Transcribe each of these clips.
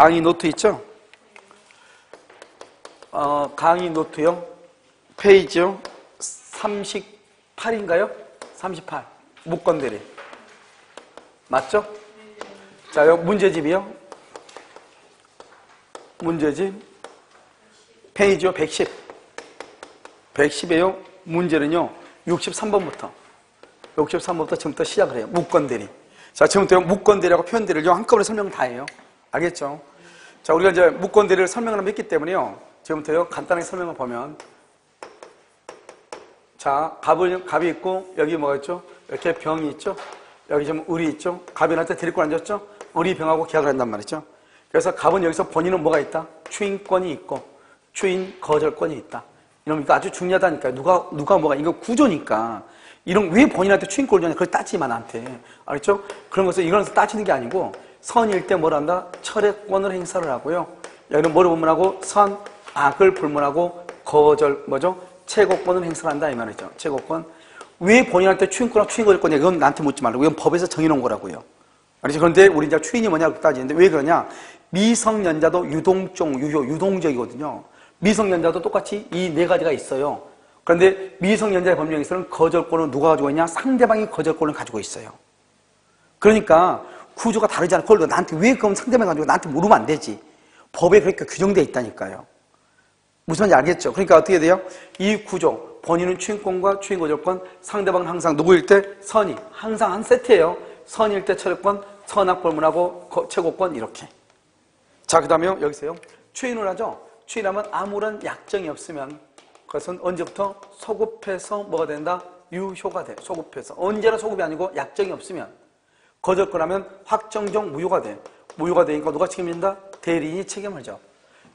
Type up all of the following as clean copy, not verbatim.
강의 노트 있죠? 강의 노트요. 페이지요. 38인가요? 38. 무건대리. 맞죠? 자, 요 문제집이요. 문제집. 페이지요. 110. 110에요. 문제는요. 63번부터. 63번부터 지금부터 시작을 해요. 무건대리. 자, 지금부터 무건대리하고 표현대리를 한꺼번에 설명을 다 해요. 알겠죠? 자, 우리가 이제 무건대리를 설명을 했기 때문에요. 지금부터요. 간단하게 설명을 보면. 자, 갑이 있고, 여기 뭐가 있죠? 이렇게 병이 있죠? 여기 지금 을이 있죠? 갑인한테 데리고 앉았죠? 을이 병하고 계약을 한단 말이죠. 그래서 갑은 여기서 본인은 뭐가 있다? 추인권이 있고, 추인 거절권이 있다. 이런 거 아주 중요하다니까요. 누가 뭐가, 이거 구조니까. 이런, 왜 본인한테 추인권을 주냐? 그걸 따지마, 나한테. 알겠죠? 그런 것을 이거는 따지는 게 아니고, 선일 때 뭘 한다? 철회권을 행사를 하고요. 여기는 뭐를 불문하고, 선, 악을 불문하고, 거절, 뭐죠? 최고권을 행사를 한다, 이 말이죠. 최고권. 왜 본인한테 추인권하고 추인거절권이냐? 이건 나한테 묻지 말고. 이건 법에서 정해놓은 거라고요. 알겠죠? 그런데 우리 이제 추인이 뭐냐고 따지는데 왜 그러냐? 미성년자도 유동종, 유동적이거든요. 미성년자도 똑같이 이 네 가지가 있어요. 그런데 미성년자의 법령에서는 거절권을 누가 가지고 있냐? 상대방이 거절권을 가지고 있어요. 그러니까 구조가 다르잖아. 그걸 나한테 왜 그럼 상대방이 가지고 나한테 물으면 안 되지. 법에 그렇게 규정되어 있다니까요. 무슨 말인지 알겠죠? 그러니까 어떻게 돼요? 이 구조, 본인은 추인권과 추인거절권, 상대방은 항상 누구일 때? 선이. 항상 한 세트예요. 선일 때 철회권, 선악불문하고 최고권 이렇게. 자, 그 다음에요. 여기서요. 추인을 하죠. 추인하면 아무런 약정이 없으면 그것은 언제부터? 소급해서 뭐가 된다? 유효가 돼. 소급해서. 언제나 소급이 아니고 약정이 없으면. 거절권 하면 확정적 무효가 돼. 무효가 되니까 누가 책임진다? 대리인이 책임을 져.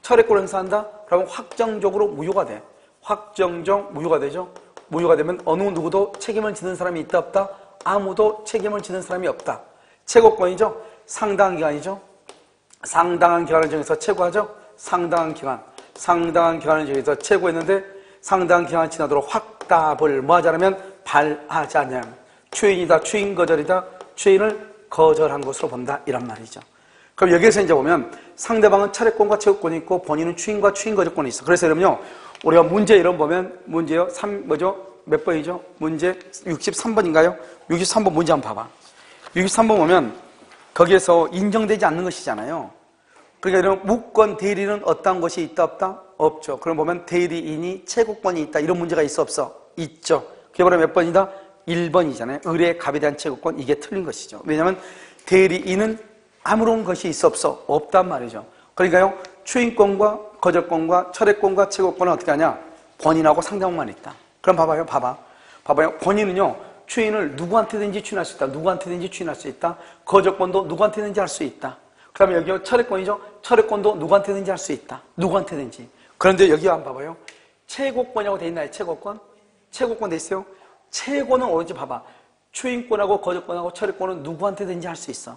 철회권을 행사한다? 그러면 확정적으로 무효가 돼. 확정적 무효가 되죠. 무효가 되면 어느 누구도 책임을 지는 사람이 있다 없다? 아무도 책임을 지는 사람이 없다. 최고권이죠. 상당한 기간이죠. 상당한 기간을 정해서 최고하죠. 상당한 기간. 상당한 기간을 정해서 최고했는데 상당한 기간이 지나도록 확답을 뭐 하자면 발하지 않냐면 추인이다. 추인 거절이다. 추인을 거절한 것으로 본다. 이란 말이죠. 그럼 여기에서 이제 보면 상대방은 철회권과 최고권이 있고 본인은 추인과 추인 거절권이 있어. 그래서 여러분요. 우리가 문제 이런 보면 문제요. 몇 번이죠? 문제 63번인가요? 63번 문제 한번 봐봐. 63번 보면 거기에서 인정되지 않는 것이잖아요. 그러니까 이런 무권 대리는 어떤 것이 있다 없다? 없죠. 그럼 보면 대리인이 최고권이 있다. 이런 문제가 있어 없어? 있죠. 그게 바로 몇 번이다? 1번이잖아요. 의뢰 갑에 대한 최고권. 이게 틀린 것이죠. 왜냐하면 대리인은 아무런 것이 있어 없어? 없단 말이죠. 그러니까요. 추인권과 거절권과 철회권과 최고권은 어떻게 하냐? 본인하고 상대방만 있다. 그럼 봐봐요. 본인은요. 추인을 누구한테든지 추인할 수 있다. 누구한테든지 추인할 수 있다. 거절권도 누구한테든지 할 수 있다. 그 다음에 여기 철회권이죠. 철회권도 누구한테든지 할 수 있다. 누구한테든지. 그런데 여기 한번 봐봐요. 최고권이라고 돼 있나요? 최고권? 최고권 돼 있어요. 최고는 어디지 봐봐. 추인권하고 거절권하고 철회권은 누구한테든지 할 수 있어.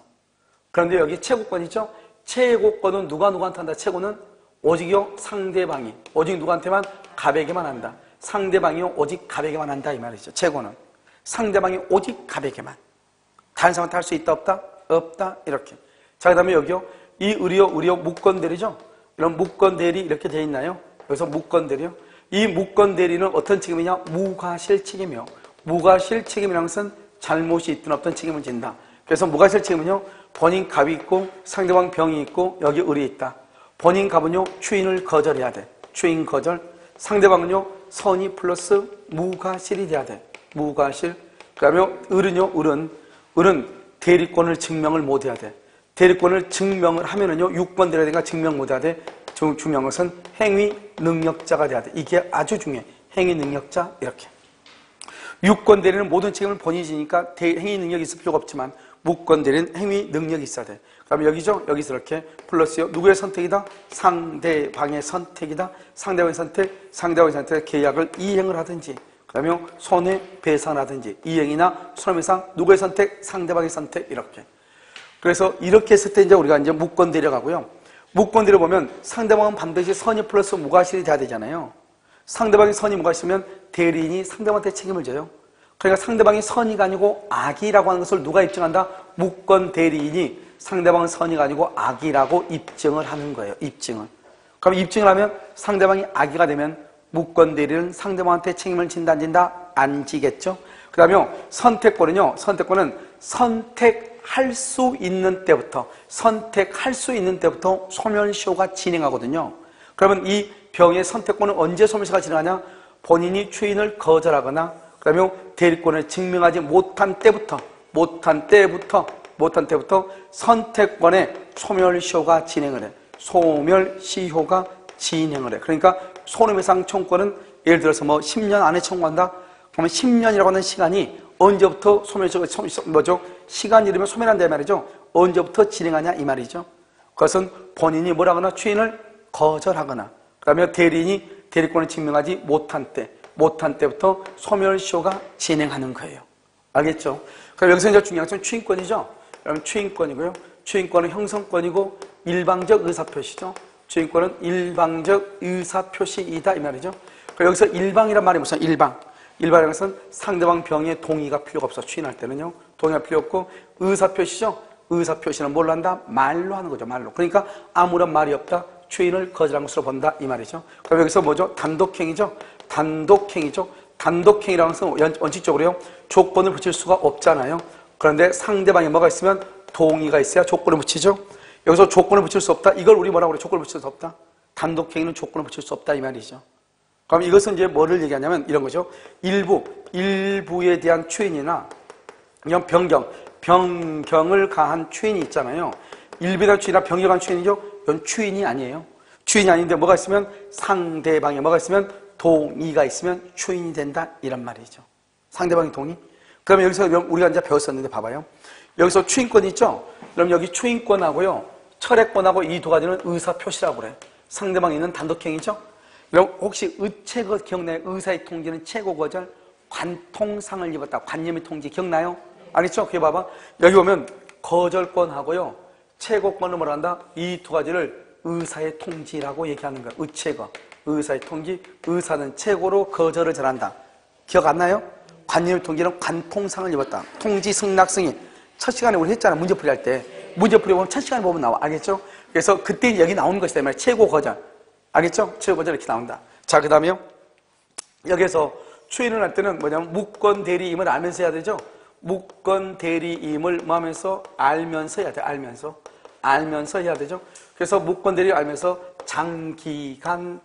그런데 여기 최고권이죠. 최고권은 누구한테 한다. 최고는 오직요 상대방이. 오직 누구한테만? 갑에게만 한다. 상대방이요 오직 갑에게만 한다 이 말이죠. 최고는 상대방이 오직 갑에게만. 다른 사람한테 할 수 있다 없다? 없다 이렇게. 자, 그 다음에 여기요. 이 의료 무건대리죠. 이런 무건대리 이렇게 되어 있나요? 여기서 무건대리요. 이 무건대리는 어떤 책임이냐? 무과실 책임이요. 무과실 책임이라는 것은 잘못이 있든 없든 책임을 진다. 그래서 무과실 책임은요. 본인 갑이 있고 상대방 병이 있고 여기 을이 있다. 본인 갑은요. 추인을 거절해야 돼. 추인 거절. 상대방은요. 선이 플러스 무과실이 돼야 돼. 무과실. 그 다음에 을은요. 을은 대리권을 증명을 못 해야 돼. 대리권을 증명을 하면은요. 6번 대리가 되니까 증명 못 해야 돼. 중요한 것은 행위 능력자가 돼야 돼. 이게 아주 중요해. 행위 능력자 이렇게. 6권 대리는 모든 책임을 본인이 지니까 행위 능력이 있을 필요가 없지만 무권 대리는 행위 능력이 있어야 돼. 그다음에 여기죠. 여기서 이렇게 플러스요. 누구의 선택이다? 상대방의 선택이다. 상대방의 선택 계약을 이행을 하든지 그다음에 손해배상하든지 이행이나 손해배상 누구의 선택? 상대방의 선택 이렇게. 그래서 이렇게 했을 때 이제 우리가 이제 무권 대리를 가고요. 무권 대리를 보면 상대방은 반드시 선이 플러스 무과실이 돼야 되잖아요. 상대방이 선이 뭐가 있으면 대리인이 상대방한테 책임을 져요. 그러니까 상대방이 선이가 아니고 악이라고 하는 것을 누가 입증한다? 무권 대리인이 상대방은 선이가 아니고 악이라고 입증을 하는 거예요. 입증을. 그럼 입증을 하면 상대방이 악이가 되면 무권대리는 상대방한테 책임을 진다 안 진다? 안 지겠죠. 그 다음에 선택권은요. 선택권은 선택할 수 있는 때부터 소멸시효가 진행하거든요. 그러면 이 병의 선택권은 언제 소멸시효가 진행하냐? 본인이 추인을 거절하거나 그 다음에 대리권을 증명하지 못한 때부터 선택권의 소멸시효가 진행을 해. 소멸시효가 진행을 해. 그러니까 손해배상 청구권은 예를 들어서 뭐 10년 안에 청구한다? 그러면 10년이라고 하는 시간이 언제부터 시간 이르면 소멸한다 이 말이죠. 언제부터 진행하냐 이 말이죠. 그것은 본인이 뭐라거나 추인을 거절하거나 그 다음에 대리인이 대리권을 증명하지 못한 때부터 소멸시효가 진행하는 거예요. 알겠죠? 그럼 여기서 이제 중요한 것은 추인권이죠. 그럼 추인권이고요. 추인권은 형성권이고 일방적 의사표시죠. 추인권은 일방적 의사표시이다 이 말이죠. 그럼 여기서 일방이란 말이 무슨 일방? 일방이라는 것은 상대방 병의 동의가 필요가 없어. 추인할 때는요. 동의가 필요 없고 의사표시죠. 의사표시는 뭘로 한다? 말로 하는 거죠. 말로. 그러니까 아무런 말이 없다. 추인을 거절한 것으로 본다 이 말이죠. 그럼 여기서 뭐죠? 단독행위죠. 단독행위라는 것은 원칙적으로요. 조건을 붙일 수가 없잖아요. 그런데 상대방이 뭐가 있으면 동의가 있어야 조건을 붙이죠. 여기서 조건을 붙일 수 없다. 이걸 우리 뭐라고 그래? 조건을 붙일 수 없다. 단독행위는 조건을 붙일 수 없다 이 말이죠. 그럼 이것은 이제 뭐를 얘기하냐면 이런 거죠. 일부에 대한 추인이나 그냥 변경을 가한 추인이 있잖아요. 일부에 대한 추인이나 변경을 가한 추인이죠. 이건 추인이 아니에요. 추인이 아닌데 뭐가 있으면 상대방에 뭐가 있으면 동의가 있으면 추인이 된다 이런 말이죠. 상대방의 동의. 그러면 여기서 우리가 이제 배웠었는데 봐봐요. 여기서 추인권이 있죠. 그럼 여기 추인권하고요. 철회권하고 이 두 가지는 의사표시라고 그래. 상대방이 있는 단독행위죠. 그럼 혹시 의체거 기억나요? 의사의 통지는 최고거절 관통상을 입었다. 관념의 통지 기억나요? 알겠죠? 그게 봐봐. 여기 보면 거절권하고요. 최고권을 뭐라 한다? 이 두 가지를 의사의 통지라고 얘기하는 거야. 의체거. 의사의 통지. 의사는 최고로 거절을 잘한다. 기억 안 나요? 관념의 통지는 관통상을 입었다. 통지 승낙 승인. 첫 시간에 우리 했잖아. 문제풀이 할 때. 문제풀이 보면 첫 시간에 보면 나와. 알겠죠? 그래서 그때 여기 나오는 것이다. 말이야. 최고 거절. 알겠죠? 최고 거절 이렇게 나온다. 자, 그 다음에요. 여기서 추인을 할 때는 뭐냐면 무권 대리임을 알면서 해야 되죠? 무권 대리임을 뭐 하면서? 알면서 해야 돼. 알면서 해야 되죠? 그래서 무권 대리 알면서 장기간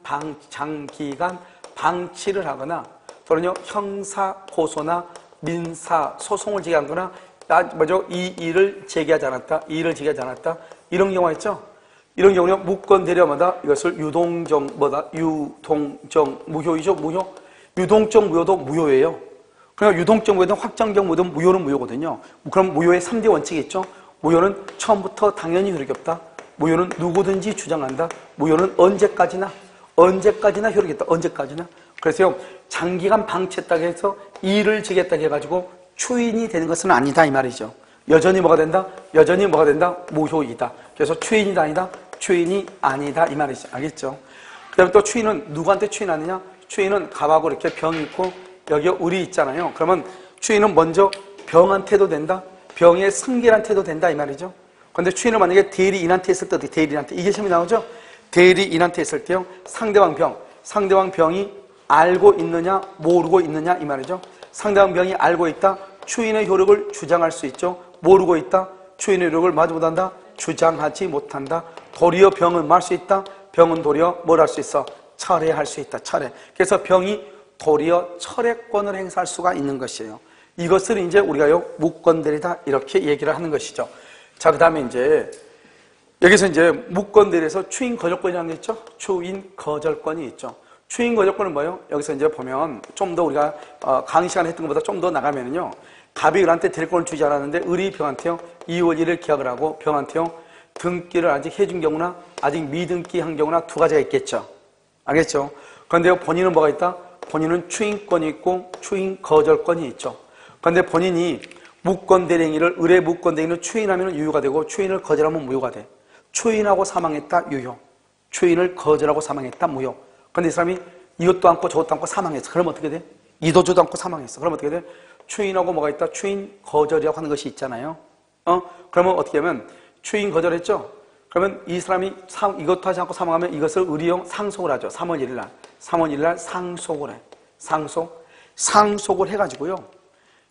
방치를 하거나 또는요, 형사 고소나 민사 소송을 제기하거나 이 일을 제기하지 않았다. 이런 경우가 있죠? 이런 경우는 무권 대리마다 이것을 유동적 무효이죠. 유동적 무효도 무효예요. 그러니까 유동적 무효든 확정적 무효든 무효는 무효거든요. 그럼 무효의 3대 원칙이 있죠. 무효는 처음부터 당연히 효력이 없다. 무효는 누구든지 주장한다. 무효는 언제까지나 효력이 있다. 언제까지나. 그래서요, 장기간 방치했다고 해서 일을 제기했다고 해가지고 추인이 되는 것은 아니다 이 말이죠. 여전히 뭐가 된다? 무효이다. 그래서 추인이다 아니다? 추인이 아니다 이 말이죠. 알겠죠? 그 다음에 또 추인은 누구한테 추인하느냐? 추인은 갑하고 이렇게 병이 있고 여기에 을이 있잖아요. 그러면 추인은 먼저 병한테도 된다? 병의 승계한테도 된다 이 말이죠. 그런데 추인을 만약에 대리인한테 했을 때 어떻게 대리인한테 이게 시험이 나오죠? 대리인한테 했을 때요. 상대방 병이 알고 있느냐 모르고 있느냐 이 말이죠. 상대방 병이 알고 있다. 추인의 효력을 주장할 수 있죠. 모르고 있다. 추인의 효력을 마지 못한다. 주장하지 못한다. 도리어 병은 뭐 할 수 있다. 병은 도리어 뭘 할 수 있어? 철회할 수 있다. 철회. 그래서 병이 도리어 철회권을 행사할 수가 있는 것이에요. 이것을 이제 우리가요 무권대리다 이렇게 얘기를 하는 것이죠. 자, 그 다음에 이제 여기서 이제 무권대리에서 추인 거절권이라는 게 있죠. 추인 거절권이 있죠. 추인 거절권은 뭐예요? 여기서 이제 보면 좀 더 우리가 강의 시간에 했던 것보다 좀 더 나가면은요. 갑이 을한테 대리권을 주지 않았는데 을이 병한테요 2월 1일 계약을 하고 병한테요 등기를 아직 해준 경우나 아직 미등기 한 경우나 두 가지가 있겠죠. 알겠죠? 그런데 본인은 뭐가 있다? 본인은 추인권이 있고 추인 거절권이 있죠. 그런데 본인이 무권대리행위를 을의 무권대리행위를 추인하면 유효가 되고 추인을 거절하면 무효가 돼. 추인하고 사망했다 유효. 추인을 거절하고 사망했다 무효. 그런데 이 사람이 이것도 않고 저것도 않고 사망했어. 그럼 어떻게 돼? 이도저도 않고 사망했어. 그럼 어떻게 돼? 추인하고 뭐가 있다? 추인 거절이라고 하는 것이 있잖아요. 그러면 어떻게 하면 추인 거절했죠? 그러면 이 사람이 이것도 하지 않고 사망하면 이것을 의리용 상속을 하죠. 3월 1일 날. 3월 1일 날 상속을 해. 상속을 해가지고요.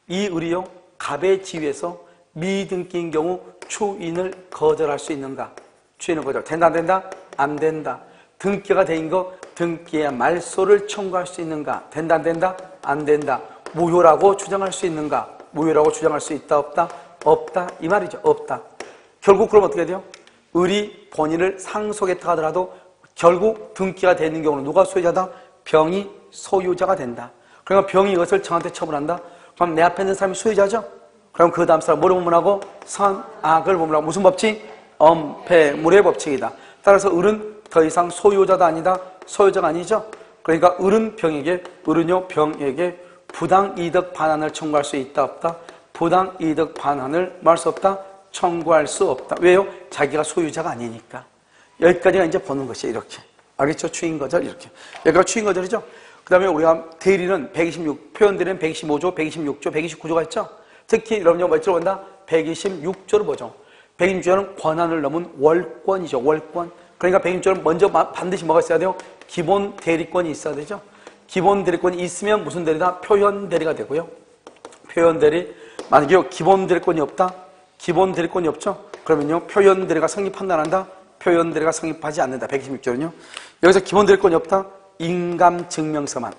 이 의리용 갑의 지위에서 미등기인 경우 추인을 거절할 수 있는가? 추인을 거절. 된다, 안 된다? 안 된다. 등기가 된 거, 등기의 말소를 청구할 수 있는가? 된다, 안 된다? 안 된다. 무효라고 주장할 수 있는가? 무효라고 주장할 수 있다, 없다? 없다. 이 말이죠. 없다. 결국 그럼 어떻게 돼요? 을이 본인을 상속했다 하더라도 결국 등기가 되는 경우는 누가 소유자다? 병이 소유자가 된다. 그러니까 병이 이것을 정한테 처분한다? 그럼 내 앞에 있는 사람이 소유자죠? 그럼 그 다음 사람 뭐를 분문하고? 선악을 분문하고. 무슨 법칙? 엄폐물의 법칙이다. 따라서 을은 더 이상 소유자도 아니다. 소유자가 아니죠? 그러니까 을은 병에게 부당이득 반환을 청구할 수 있다, 없다? 부당이득 반환을 말 수 없다? 청구할 수 없다. 왜요? 자기가 소유자가 아니니까. 여기까지가 이제 보는 것이 이렇게. 알겠죠? 추인거절 이렇게. 여기가 추인거절이죠? 그 다음에 우리가 대리는 126, 표현 대리는 125조, 126조, 129조가 있죠? 특히 여러분요, 뭐로 본다? 126조를 보죠. 126조는 권한을 넘은 월권이죠. 월권. 그러니까 126조는 먼저 반드시 뭐가 있어야 돼요? 기본 대리권이 있어야 되죠? 기본 대리권이 있으면 무슨 대리다? 표현 대리가 되고요. 표현 대리. 만약에 기본 대리권이 없다? 기본 대리권이 없죠? 그러면요, 표현 대리가 성립한다, 안 한다? 표현 대리가 성립하지 않는다. 126조는요. 여기서 기본 대리권이 없다? 인감 증명서만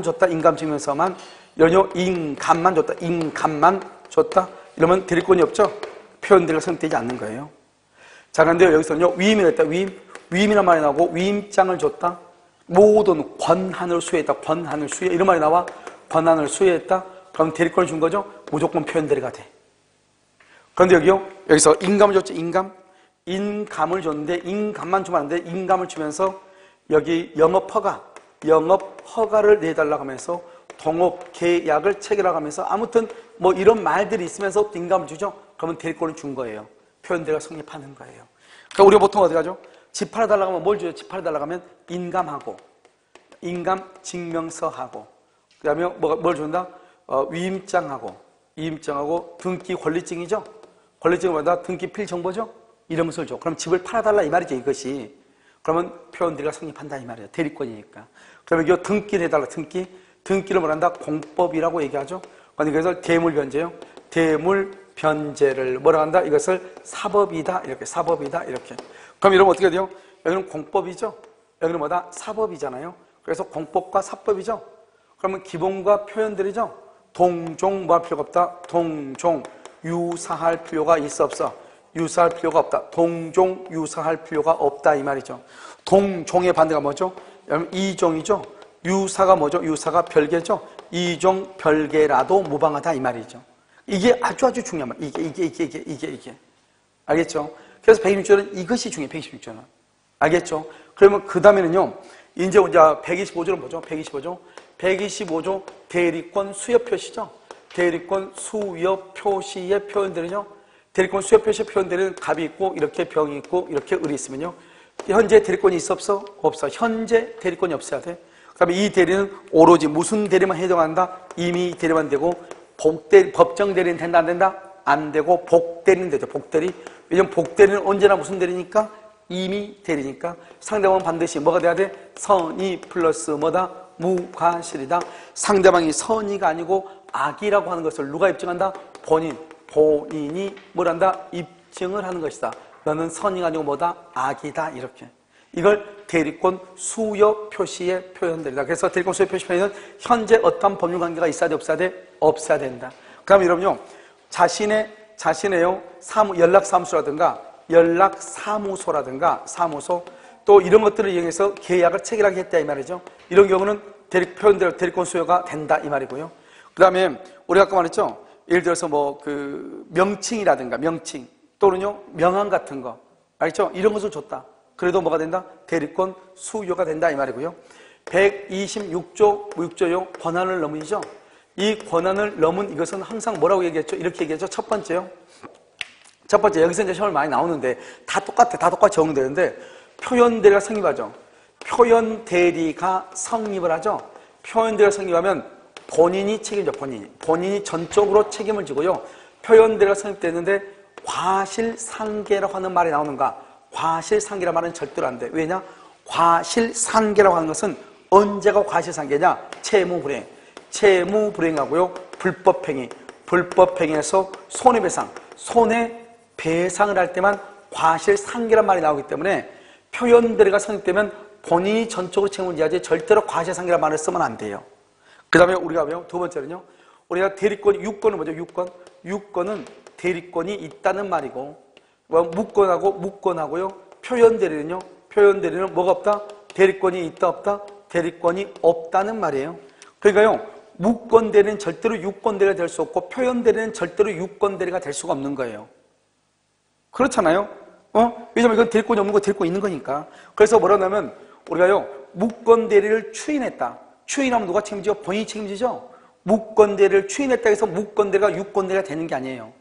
줬다. 인감 증명서만. 연요, 인감만 줬다. 인감만 줬다. 이러면 대리권이 없죠? 표현 대리가 성립되지 않는 거예요. 자, 그런데 여기서는요, 위임이라 했다. 위임이란 말이 나오고, 위임장을 줬다. 모든 권한을 수여했다. 권한을 수여. 이런 말이 나와. 권한을 수여했다. 그럼 대리권을 준 거죠? 무조건 표현 대리가 돼. 그런데 여기서 인감을 줬죠. 인감을 줬는데, 인감만 주면 안 돼. 인감을 주면서 여기 영업허가를 내달라고 하면서 동업 계약을 체결하고 하면서 아무튼 뭐 이런 말들이 있으면서 인감을 주죠. 그러면 대리권을 준 거예요. 표현 대리가 성립하는 거예요. 그러니까 우리가 보통 어디 가죠? 집 팔아달라고 하면 뭘 줘요? 집 팔아달라고 하면 인감하고, 인감 증명서하고, 그 다음에 뭘 준다? 위임장하고 등기 권리증이죠? 권리증은 뭐다? 등기 필정보죠? 이러면서 줘. 그럼 집을 팔아달라 이 말이죠, 이것이. 그러면 표현 대리가 성립한다 이 말이에요. 대리권이니까. 그러면 이거 등기를 해달라. 등기를 뭐란다? 공법이라고 얘기하죠? 그래서 대물변제요. 대물변제를 뭐라 한다? 이것을 사법이다. 이렇게. 사법이다. 이렇게. 그럼 이러면 어떻게 돼요? 여기는 공법이죠? 여기는 뭐다? 사법이잖아요. 그래서 공법과 사법이죠? 그러면 기본과 표현들이죠? 동종 뭐 할 필요가 없다? 동종 유사할 필요가 있어 없어? 유사할 필요가 없다. 동종 유사할 필요가 없다 이 말이죠. 동종의 반대가 뭐죠? 여러분 이종이죠? 유사가 뭐죠? 유사가 별개죠? 이종 별개라도 무방하다 이 말이죠. 이게 아주 중요한 말. 이게. 알겠죠? 그래서 126조는 이것이 중요해. 126조는. 알겠죠? 그러면 그 다음에는요. 이제 125조는 뭐죠? 125조 대리권 수여 표시죠? 대리권 수여 표시의 표현들은요. 대리권 수여 표시의 표현들은 갑이 있고 이렇게 병이 있고 이렇게 을이 있으면요. 현재 대리권이 있어 없어? 없어. 현재 대리권이 없어야 돼. 그다음에 이 대리는 오로지 무슨 대리만 해당한다? 임의 대리만 되고 법정 대리는 된다 안 된다? 안 되고 복대리는 되죠. 복대리. 왜냐면 복대리는 언제나 무슨 대리니까? 임의 대리니까 상대방은 반드시 뭐가 돼야 돼? 선의 플러스 뭐다? 무과실이다. 상대방이 선의가 아니고 악이라고 하는 것을 누가 입증한다? 본인이 뭘 한다? 입증을 하는 것이다. 너는 선의가 아니고 뭐다? 악이다. 이렇게. 이걸 대리권 수여 표시의 표현들이다. 그래서 대리권 수여 표시 표현은 현재 어떤 법률 관계가 있어야 돼? 없어야 돼? 없어야 된다. 그럼 여러분요, 자신의 연락사무소라든가 사무소 또 이런 것들을 이용해서 계약을 체결하게 했다 이 말이죠. 이런 경우는 표현대로 대리권 수여가 된다 이 말이고요. 그 다음에 우리가 아까 말했죠. 예를 들어서 명칭이라든가 명칭 또는요 명함 같은 거 알죠? 이런 것을 줬다. 그래도 뭐가 된다? 대리권 수여가 된다 이 말이고요. 126조 무육조요 권한을 넘은이죠. 이 권한을 넘은 이것은 항상 뭐라고 얘기했죠? 이렇게 얘기했죠. 첫 번째 여기서 이제 시험을 많이 나오는데 다 똑같아. 다 똑같이 적용되는데 표현 대리가 성립하죠. 표현 대리가 성립을 하죠. 표현 대리가 성립하면 본인이 책임져. 본인이 전적으로 책임을 지고요. 표현대리가 성립되는데 과실상계라고 하는 말이 나오는가? 과실상계라는 말은 절대로 안 돼. 왜냐? 과실상계라고 하는 것은 언제가 과실상계냐? 채무불이행. 채무불이행하고요. 불법행위. 불법행위에서 손해배상. 손해배상을 할 때만 과실상계란 말이 나오기 때문에 표현대리가 성립되면 본인이 전적으로 책임을 져야지 절대로 과실상계란 말을 쓰면 안 돼요. 그 다음에 우리가 두 번째는요. 우리가 대리권, 유권은 뭐죠? 유권. 유권은 대리권이 있다는 말이고, 무권하고요. 표현대리는요. 표현대리는 뭐가 없다? 대리권이 있다 없다? 대리권이 없다는 말이에요. 그러니까요. 무권대리는 절대로 유권대리가 될 수 없고 표현대리는 절대로 유권대리가 될 수가 없는 거예요. 그렇잖아요. 왜냐면 이건 대리권이 없는 거 대리권이 있는 거니까. 그래서 뭐라냐면 우리가요. 무권대리를 추인했다. 추인하면 누가 책임지죠? 본인이 책임지죠? 무권대리를 추인했다 해서 무권대리가 유권대리가 되는 게 아니에요.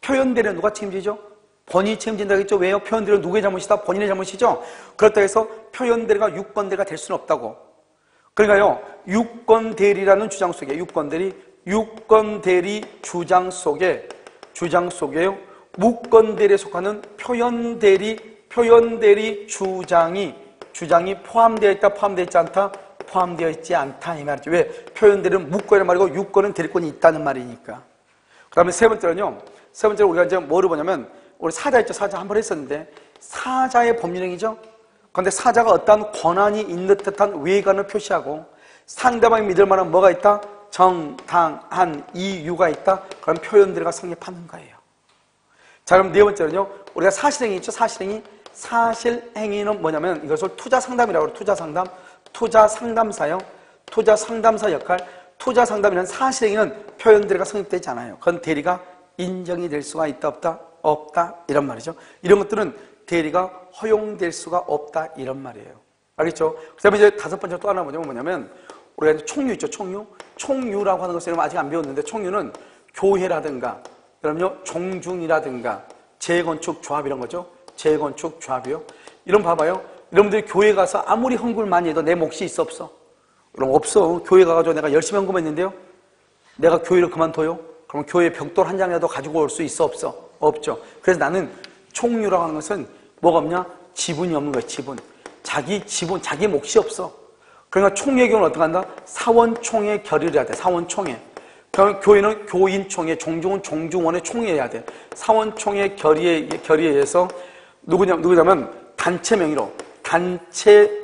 표현대리는 누가 책임지죠? 본인이 책임진다고 했죠? 왜요? 표현대리는 누구의 잘못이다? 본인의 잘못이죠? 그렇다고 해서 표현대리가 유권대리가 될 수는 없다고. 그러니까요, 유권대리라는 주장 속에, 유권대리 주장 속에요, 무권대리에 속하는 표현대리 주장이 포함되어 있다, 포함되어 있지 않다? 포함되어 있지 않다, 이 말이죠. 왜? 표현대리는 무권이란 말이고, 유권은 대리권이 있다는 말이니까. 그 다음에 세 번째로 우리가 이제 뭐를 보냐면, 우리 사자 있죠? 사자 한 번 했었는데, 사자의 법률행위죠? 그런데 사자가 어떠한 권한이 있는 듯한 외관을 표시하고 상대방이 믿을 만한 뭐가 있다? 정당한 이유가 있다? 그럼 표현대리가 성립하는 거예요. 자, 그럼 네 번째는요. 우리가 사실행위 있죠? 사실행위는 뭐냐면 이것을 투자상담이라고 해요. 투자상담사요. 투자상담사 역할. 투자상담이라는 사실행위는 표현대리가 성립되지 않아요. 그건 대리가 인정이 될 수가 있다 없다? 없다 이런 말이죠. 이런 것들은 대리가 허용될 수가 없다 이런 말이에요. 알겠죠? 그 다음에 이제 다섯 번째 또 하나 뭐냐면 우리가 이제 총유 있죠. 총유라고 하는 것을 아직 안 배웠는데 총유는 교회라든가 그럼요 종중이라든가 재건축 조합 이런 거죠. 재건축 조합이요. 이런 봐봐요. 여러분들이 교회 가서 아무리 헌금을 많이 해도 내 몫이 있어 없어? 그럼 없어. 교회 가가지고 내가 열심히 헌금했는데요. 내가 교회를 그만둬요? 그럼 교회 벽돌 한 장이라도 가지고 올 수 있어 없어? 없죠. 그래서 나는 총유라고 하는 것은 뭐가 없냐? 지분이 없는 거예요. 지분. 자기 몫이 없어. 그러니까 총회의 경우는 어떻게 한다? 사원총회 결의를 해야 돼. 사원총회. 그러면 교회는 교인총회, 종중은 종중원의 총회해야 돼. 사원총회 결의에 의해서 누구냐면 단체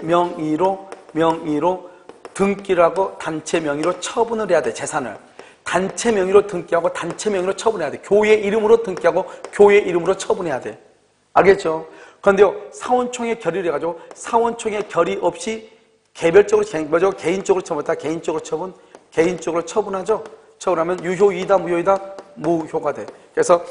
명의로 등기를 하고 단체 명의로 처분을 해야 돼. 재산을. 단체 명의로 등기하고 단체 명의로 처분해야 돼. 교회 이름으로 등기하고 교회 이름으로 처분해야 돼. 알겠죠? 그런데요, 사원총회 결의를 해가지고 사원총회 결의 없이 개별적으로, 개인적으로 처분했다. 개인적으로 처분하죠? 처분하면 유효이다, 무효이다? 무효가 돼. 그래서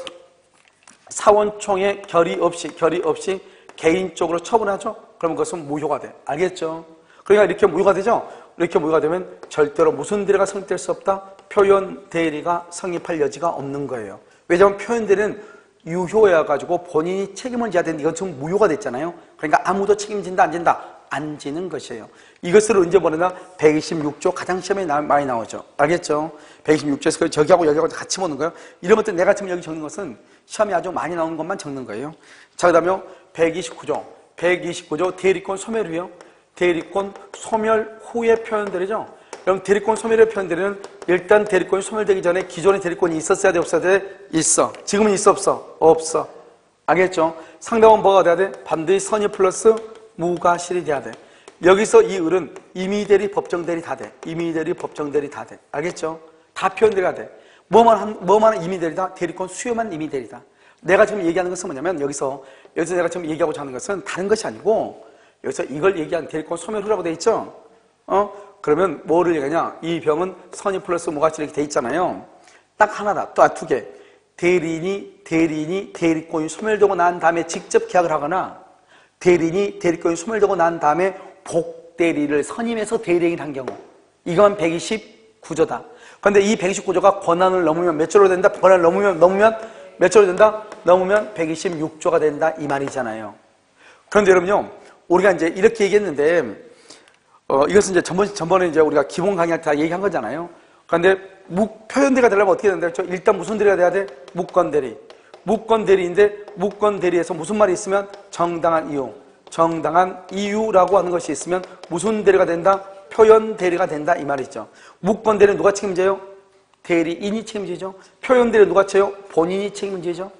사원총회 결의 없이 개인적으로 처분하죠? 그러면 그것은 무효가 돼. 알겠죠? 그러니까 이렇게 무효가 되죠? 이렇게 무효가 되면 절대로 무슨 대리가 성립될 수 없다? 표현 대리가 성립할 여지가 없는 거예요. 왜냐하면 표현 대리는 유효해가지고 본인이 책임을 져야 되는데 이건 지금 무효가 됐잖아요. 그러니까 아무도 책임진다, 안 진다? 안 지는 것이에요. 이것을 언제 보느냐? 126조 가장 시험에 많이 나오죠. 알겠죠? 126조에서 저기하고 여기하고 같이 보는 거예요. 이런 것들 내가 지금 여기 적는 것은 시험에 아주 많이 나오는 것만 적는 거예요. 자, 그 다음에 129조 대리권 소멸후요. 대리권 소멸 후의 표현들이죠. 그럼 대리권 소멸의 표현들은 일단 대리권이 소멸되기 전에 기존의 대리권이 있었어야 돼, 없어야 돼? 있어. 지금은 있어, 없어? 없어. 알겠죠? 상대방은 뭐가 돼야 돼? 반드시 선의 플러스 무과실이 돼야 돼. 여기서 이 을은 임의대리, 법정대리 다 돼. 임의대리, 법정대리 다 돼. 알겠죠? 다 표현대리가 돼. 뭐만 임의대리다? 대리권 수요만 임의대리다. 내가 지금 얘기하는 것은 뭐냐면 여기서 내가 지금 얘기하고자 하는 것은 다른 것이 아니고 여기서 이걸 얘기한 대리권 소멸 후라고 돼 있죠? 그러면 뭐를 얘기하냐? 이 병은 선의 플러스 무과실 이렇게 돼 있잖아요. 딱 하나다. 또 두 개. 대리인이 대리권이 소멸되고 난 다음에 직접 계약을 하거나 대리인이 대리권이 소멸되고 난 다음에 복대리를 선임해서 대리행위를 한 경우 이건 129조다. 그런데 이 129조가 권한을 넘으면 몇 조로 된다? 권한을 넘으면 몇 조로 된다? 넘으면 126조가 된다 이 말이잖아요. 그런데 여러분요, 우리가 이제 이렇게 얘기했는데 이것은 이제 전번에 이제 우리가 기본 강의할 때 다 얘기한 거잖아요. 그런데 표현대리가 되려면 어떻게 된다 했죠? 일단 무슨 대리가 돼야 돼? 무건대리. 무건대리인데 무건대리에서 무슨 말이 있으면 정당한 이유. 정당한 이유라고 하는 것이 있으면 무슨 대리가 된다? 표현대리가 된다 이 말이죠. 무건대리는 누가 책임져요? 대리인이 책임지죠. 표현대리는 누가 쳐요? 본인이 책임지죠.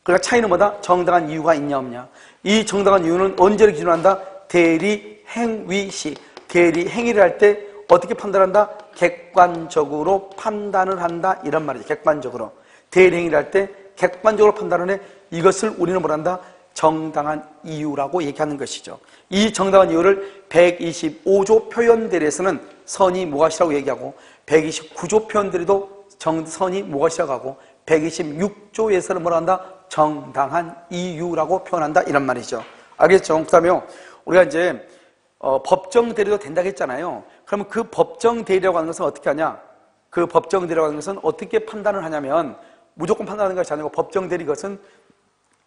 그러니까 차이는 뭐다? 정당한 이유가 있냐 없냐. 이 정당한 이유는 언제를 기준으로 한다? 대리행위시. 대리행위를 할 때 어떻게 판단한다? 객관적으로 판단을 한다 이런 말이죠. 객관적으로. 대리행위를 할 때 객관적으로 판단을 해. 이것을 우리는 뭐란다? 정당한 이유라고 얘기하는 것이죠. 이 정당한 이유를 125조 표현대리에서는 선의 무과시라고 얘기하고 129조 표현대리도 선의 무과시라고 하고 126조에서는 뭐라 한다? 정당한 이유라고 표현한다 이런 말이죠. 알겠죠? 그 다음에 우리가 이제 법정 대리도 된다고 했잖아요. 그러면 그 법정 대리라고 하는 것은 어떻게 하냐? 그 법정 대리라고 하는 것은 어떻게 판단을 하냐면 무조건 판단하는 것이 아니고 법정 대리 것은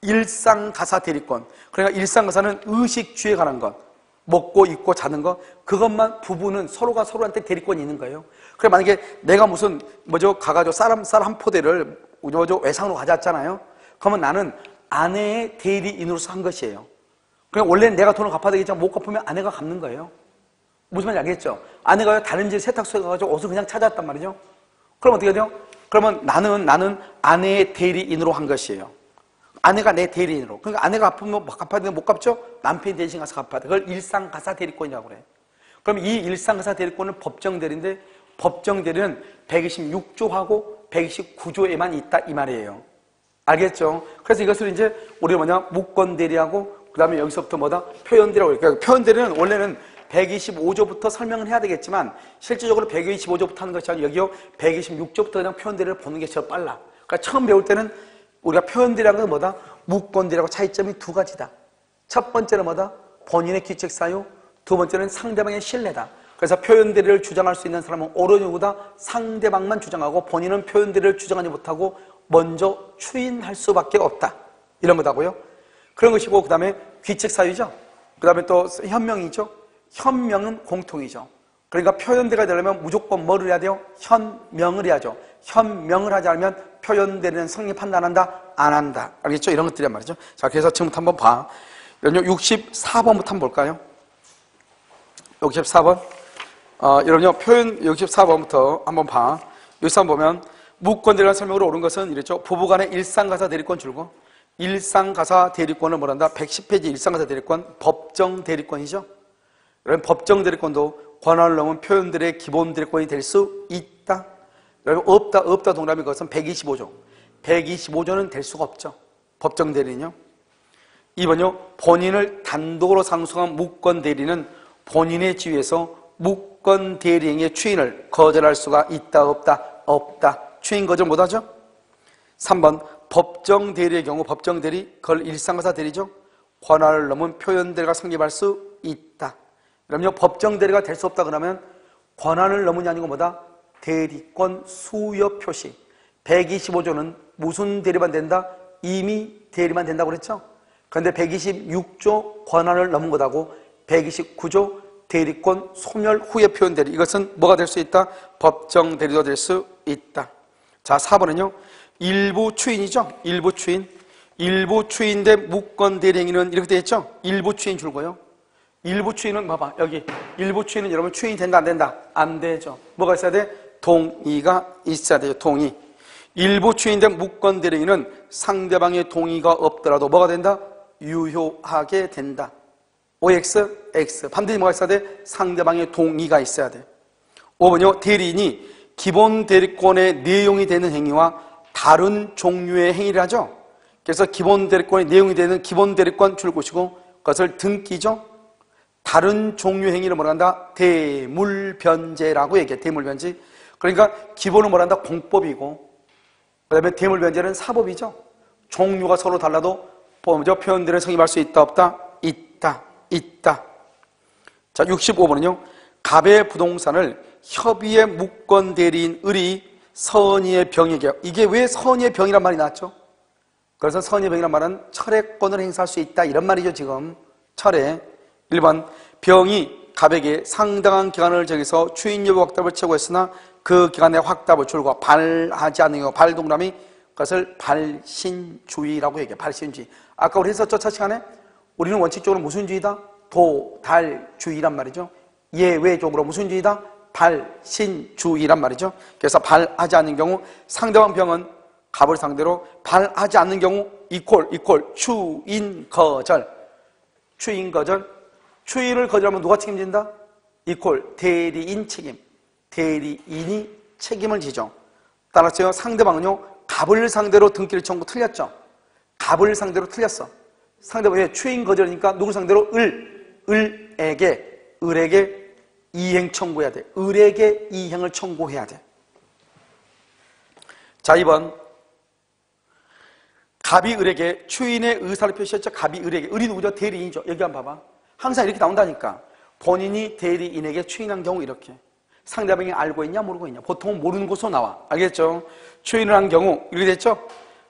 일상가사 대리권. 그러니까 일상가사는 의식주에 관한 것, 먹고 입고 자는 것, 그것만 부부는 서로가 서로한테 대리권이 있는 거예요. 그래 만약에 내가 무슨 가가지고 쌀 한 포대를 외상으로 가져왔잖아요. 그러면 나는 아내의 대리인으로서 한 것이에요. 그냥 원래는 내가 돈을 갚아야 되겠지만 못 갚으면 아내가 갚는 거예요. 무슨 말인지 알겠죠? 아내가 다른 집 세탁소에 가가지고 옷을 그냥 찾아왔단 말이죠. 그럼 어떻게 돼요? 그러면 나는 아내의 대리인으로 한 것이에요. 아내가 내 대리인으로. 그러니까 아내가 아프면 갚아야 되는데 못 갚죠? 남편이 대신 가서 갚아야 돼. 그걸 일상가사 대리권이라고 그래. 그럼 이 일상가사 대리권은 법정 대리인데 법정 대리는 126조하고 129조에만 있다 이 말이에요. 알겠죠? 그래서 이것을 이제 우리가 무권 대리하고 그 다음에 여기서부터 뭐다? 표현 대리라고 해요. 그러니까 표현 대리는 원래는 125조부터 설명을 해야 되겠지만 실질적으로 125조부터 하는 것이 아니라 여기요 126조부터 그냥 표현 대리를 보는 게 제일 빨라. 그러니까 처음 배울 때는 우리가 표현대리라는 건 뭐다? 무권대리하고 차이점이 두 가지다. 첫 번째는 뭐다? 본인의 규칙 사유. 두 번째는 상대방의 신뢰다. 그래서 표현대리를 주장할 수 있는 사람은 오로지 누구다? 상대방만 주장하고 본인은 표현대리를 주장하지 못하고 먼저 추인할 수밖에 없다. 이런 거다고요. 그런 것이고 그 다음에 규칙 사유죠. 그 다음에 또 현명이죠. 현명은 공통이죠. 그러니까 표현대리가 되려면 무조건 뭐를 해야 돼요? 현명을 해야죠. 현명을 하지 않으면 표현대리는 성립한다 안 한다? 안 한다. 알겠죠? 이런 것들이란 말이죠. 자, 그래서 지금부터 한번 봐. 64번부터 한번 볼까요? 64번. 여러분요, 표현 64번부터 한번 봐. 여기서 한번 보면, 무권대리라는 설명으로 옳은 것은 이랬죠. 부부간의 일상가사 대리권 줄고, 일상가사 대리권을 뭐란다? 110페이지 일상가사 대리권, 법정 대리권이죠. 여러분, 법정 대리권도 권한을 넘은 표현들의 기본 대리권이 될 수 있다. 여러분, 없다 동그라미 그것은 125조. 125조는 될 수가 없죠. 법정 대리는요. 2번요. 본인을 단독으로 상속한 무권 대리는 본인의 지위에서 무권 대리행위의 추인을 거절할 수가 있다 없다? 없다. 추인 거절 못하죠. 3번. 법정 대리의 경우 법정 대리, 그걸 일상가사 대리죠. 권한을 넘은 표현 대리가 성립할 수 있다. 그럼요. 법정 대리가 될 수 없다 그러면 권한을 넘은이 아니고 뭐다? 대리권 수여 표시. 125조는 무슨 대리만 된다? 이미 대리만 된다고 그랬죠? 그런데 126조 권한을 넘은 것하고 129조 대리권 소멸 후의 표현 대리. 이것은 뭐가 될 수 있다? 법정 대리도 될 수 있다. 자, 4번은요. 일부 추인이죠? 일부 추인. 일부 추인 대 무권 대리행위는 이렇게 되어 있죠? 일부 추인 줄고요. 일부 추인은 봐봐. 여기 일부 추인은 여러분 추인이 된다 안 된다? 안 되죠. 뭐가 있어야 돼? 동의가 있어야 돼요. 동의. 일부 추인된 무권 대리인은 상대방의 동의가 없더라도 뭐가 된다? 유효하게 된다. OX, X. 반드시 뭐가 있어야 돼? 상대방의 동의가 있어야 돼. 5번요. 대리인이 기본 대리권의 내용이 되는 행위와 다른 종류의 행위를 하죠. 그래서 기본 대리권의 내용이 되는 기본 대리권 줄것이고 그것을 등기죠. 다른 종류 행위를 뭐라 한다? 대물변제라고 얘기해. 대물변제. 그러니까 기본은 뭐라 한다? 공법이고 그 다음에 대물변제는 사법이죠. 종류가 서로 달라도 표현들을 성립할 수 있다 없다? 있다. 자, 65번은요. 갑의 부동산을 협의의 무권 대리인 을이 선의의 병에게. 이게 왜 선의의 병이란 말이 나왔죠? 그래서 선의의 병이란 말은 철회권을 행사할 수 있다 이런 말이죠. 지금 철회. 1번 병이 갑에게 상당한 기간을 정해서 추인 여부 확답을 최고했으나 그 기간에 확답을 줄과 발하지 않는 경우 발동그라미 그것을 발신주의라고 얘기해요. 발신주의. 아까 우리 했었죠, 첫 시간에? 우리는 원칙적으로 무슨 주의다? 도달주의란 말이죠. 예외적으로 무슨 주의다? 발신주의란 말이죠. 그래서 발하지 않는 경우 상대방 병은 갑을 상대로 발하지 않는 경우 이퀄 추인거절. 추인거절. 추인을 거절하면 누가 책임진다? 이퀄 대리인 책임. 대리인이 책임을 지죠. 따라서 상대방은요, 갑을 상대로 등기를 청구 틀렸죠. 갑을 상대로 틀렸어. 상대방이 추인 거절이니까 누굴 상대로? 을에게 이행 청구해야 돼. 을에게 이행을 청구해야 돼. 자, 2번. 갑이 을에게 추인의 의사를 표시했죠. 갑이 을에게. 을이 누구죠? 대리인이죠. 여기 한번 봐봐. 항상 이렇게 나온다니까. 본인이 대리인에게 추인한 경우 이렇게. 상대방이 알고 있냐 모르고 있냐. 보통은 모르는 곳으로 나와. 알겠죠? 추인을 한 경우 이렇게 됐죠?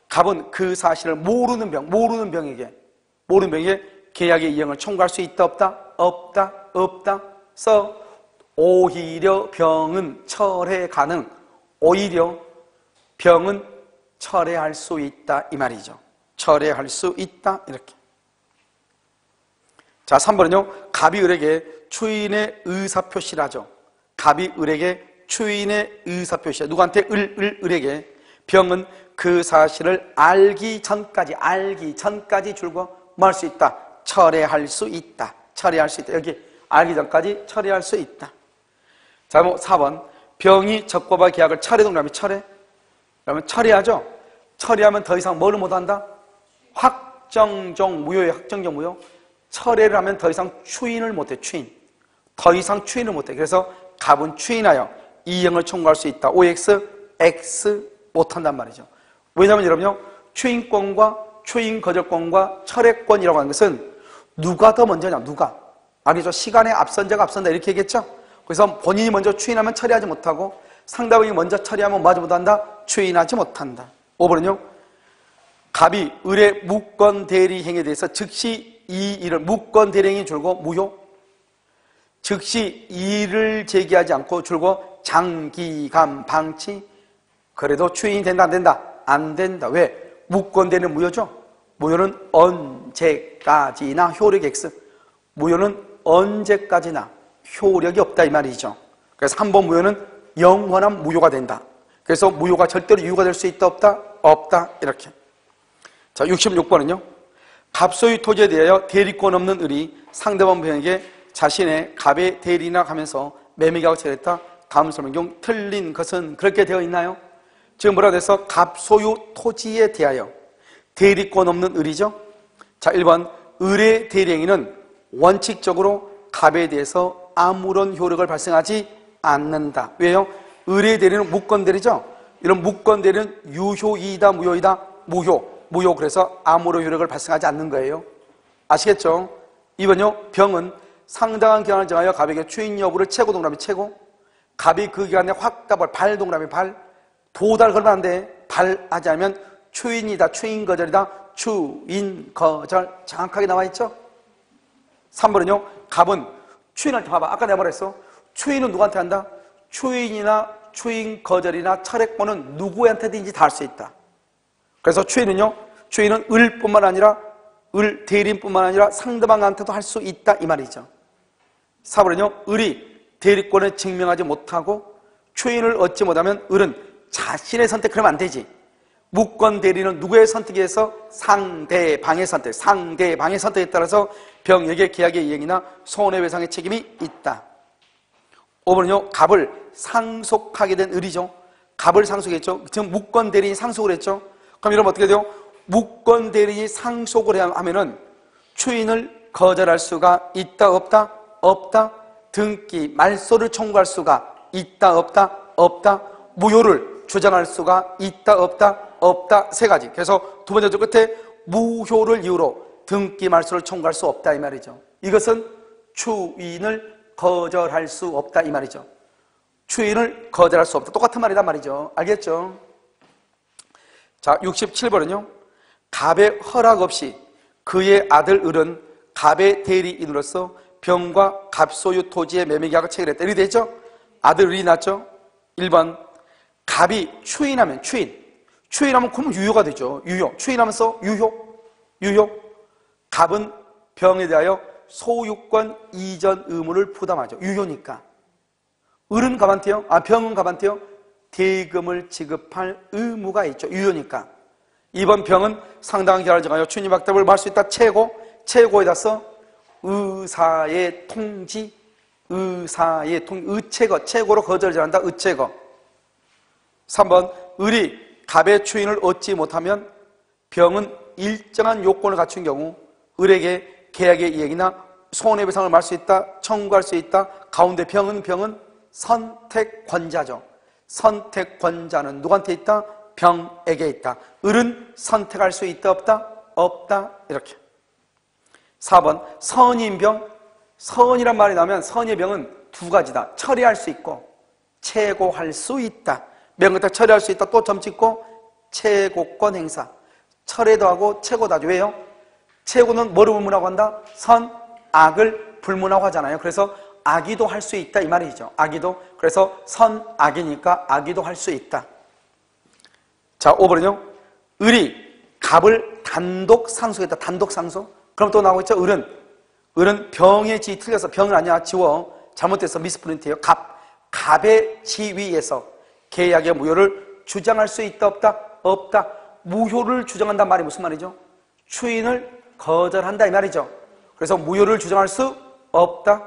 갑은 그 사실을 모르는 병에게 계약의 이행을 청구할 수 있다 없다? 없다. 써 오히려 병은 철회 가능. 오히려 병은 철회할 수 있다 이 말이죠. 철회할 수 있다 이렇게. 자, 3번은요. 갑이 을에게 추인의 의사표시를 하죠. 갑이 을에게 추인의 의사표시. 누구한테? 을에게. 병은 그 사실을 알기 전까지 줄고 뭐 할 수 있다? 철회할 수 있다. 철회할 수 있다. 여기 알기 전까지 철회할 수 있다. 자, 4번. 병이 적법화 계약을 철회동그라미 철회. 그러면 철회하죠? 철회하면 더 이상 뭐를 못한다? 확정적 무효예요. 확정적 무효. 철회를 하면 더 이상 추인을 못해. 추인. 더 이상 추인을 못해. 그래서 갑은 추인하여 이행을 청구할 수 있다. OX, X 못한단 말이죠. 왜냐하면 여러분요, 추인권과 추인 거절권과 철회권이라고 하는 것은 누가 더 먼저냐? 누가? 아니죠. 시간에 앞선 자가 앞선다 이렇게 얘기했죠. 그래서 본인이 먼저 추인하면 처리하지 못하고 상대방이 먼저 처리하면 뭐 하지 못한다? 추인하지 못한다. 5번은요. 갑이 을의 무권 대리 행위에 대해서 즉시 이 일을 무권 대리 행위 줄고 무효. 즉시 이의를 제기하지 않고 줄고 장기간 방치. 그래도 추인이 된다 안 된다? 안 된다. 왜? 무권 대리는 무효죠. 무효는 언제까지나 효력 X. 무효는 언제까지나 효력이 없다 이 말이죠. 그래서 한 번 무효는 영원한 무효가 된다. 그래서 무효가 절대로 유효가 될 수 있다 없다? 없다 이렇게. 자, 66번은요. 갑소유 토지에 대하여 대리권 없는 을이 상대방 병에게 자신의 갑의 대리나 가면서 매매계약을 체결했다. 다음 설명중 틀린 것은 그렇게 되어 있나요? 지금 뭐라고 해서 갑소유 토지에 대하여 대리권 없는 을이죠. 자, 1번. 을의 대리행위는 원칙적으로 갑에 대해서 아무런 효력을 발생하지 않는다. 왜요? 을의 대리는 무권 대리죠. 이런 무권 대리는 유효이다 무효이다? 무효. 그래서 아무런 효력을 발생하지 않는 거예요. 아시겠죠? 2번요. 병은 상당한 기간을 정하여 갑에게 추인 여부를 최고 동그라미 최고. 갑이 그 기간에 확답을 발 동그라미 발. 도달 걸면 안 돼. 발하지 않으면 추인이다. 추인 거절이다. 추인 거절. 정확하게 나와 있죠? 3번은요. 갑은 추인할 때 봐봐. 아까 내가 뭐라 했어? 추인은 누구한테 한다? 추인이나 추인 거절이나 철회권은 누구한테든지 다 할 수 있다. 그래서 추인은 을뿐만 아니라 을 대리인뿐만 아니라 상대방한테도 할 수 있다 이 말이죠. 4번은요. 을이 대리권을 증명하지 못하고 추인을 얻지 못하면 을은 자신의 선택. 그러면 안 되지. 무권 대리는 누구의 선택에 의해서? 상대방의 선택에 따라서 병에게 계약의 이행이나 손해배상의 책임이 있다. 5번은요. 갑을 상속하게 된 을이죠. 갑을 상속했죠. 지금 무권 대리인이 상속을 했죠. 그럼 이러면 어떻게 돼요? 무권 대리인이 상속을 하면은 추인을 거절할 수가 있다 없다? 없다. 등기 말소를 청구할 수가 있다 없다? 없다. 무효를 주장할 수가 있다 없다? 없다. 세 가지. 그래서 두 번째 줄 끝에 무효를 이유로 등기 말소를 청구할 수 없다 이 말이죠. 이것은 추인을 거절할 수 없다 이 말이죠. 추인을 거절할 수 없다. 똑같은 말이란 말이죠. 알겠죠? 자, 67번은요. 갑의 허락 없이 그의 아들 을은 갑의 대리인으로서 병과 갑소유 토지의 매매 계약을 체결했다. 이렇게 되죠? 아들 을이 낳죠? 1번 갑이 추인하면 추인하면 그러면 유효가 되죠. 유효. 추인하면서 유효. 갑은 병에 대하여 소유권 이전 의무를 부담하죠. 유효니까. 을은 갑한테요? 병은 갑한테요? 대금을 지급할 의무가 있죠. 유효니까. 2번 병은 상당한 기간을 정하여 추인박답을 말할 수 있다. 최고에다 써 의사의 통지, 최고로 거절을 전한다. 의최거. 3번 을이 갑의 추인을 얻지 못하면 병은 일정한 요건을 갖춘 경우 을에게 계약의 이행이나 손해배상을 말할 수 있다. 청구할 수 있다. 가운데 병은 선택권자죠. 선택권자는 누구한테 있다? 병에게 있다. 을은 선택할 수 있다. 없다. 이렇게. 4번 선인병. 선이란 말이 나오면 선의 병은 두 가지다. 처리할 수 있고 최고할 수 있다. 명확하게 처리할 수 있다. 또 점 찍고 최고권 행사. 철회도 하고 최고도 하죠. 왜요? 최고는 뭐를 불문하고 한다? 선, 악을 불문하고 하잖아요. 그래서 악의도 할 수 있다 이 말이죠. 악의도. 그래서 선, 악이니까 악의도 할 수 있다. 자, 5번은요. 을이 갑을 단독 상속했다. 단독 상속. 그럼 또 나오고 있죠. 을은 병의 지 틀려서 병은 아니야. 지워. 잘못돼서 미스프린트예요. 갑의 지위에서 계약의 무효를 주장할 수 있다. 없다. 무효를 주장한단 말이 무슨 말이죠? 추인을 거절한다 이 말이죠. 그래서 무효를 주장할 수 없다.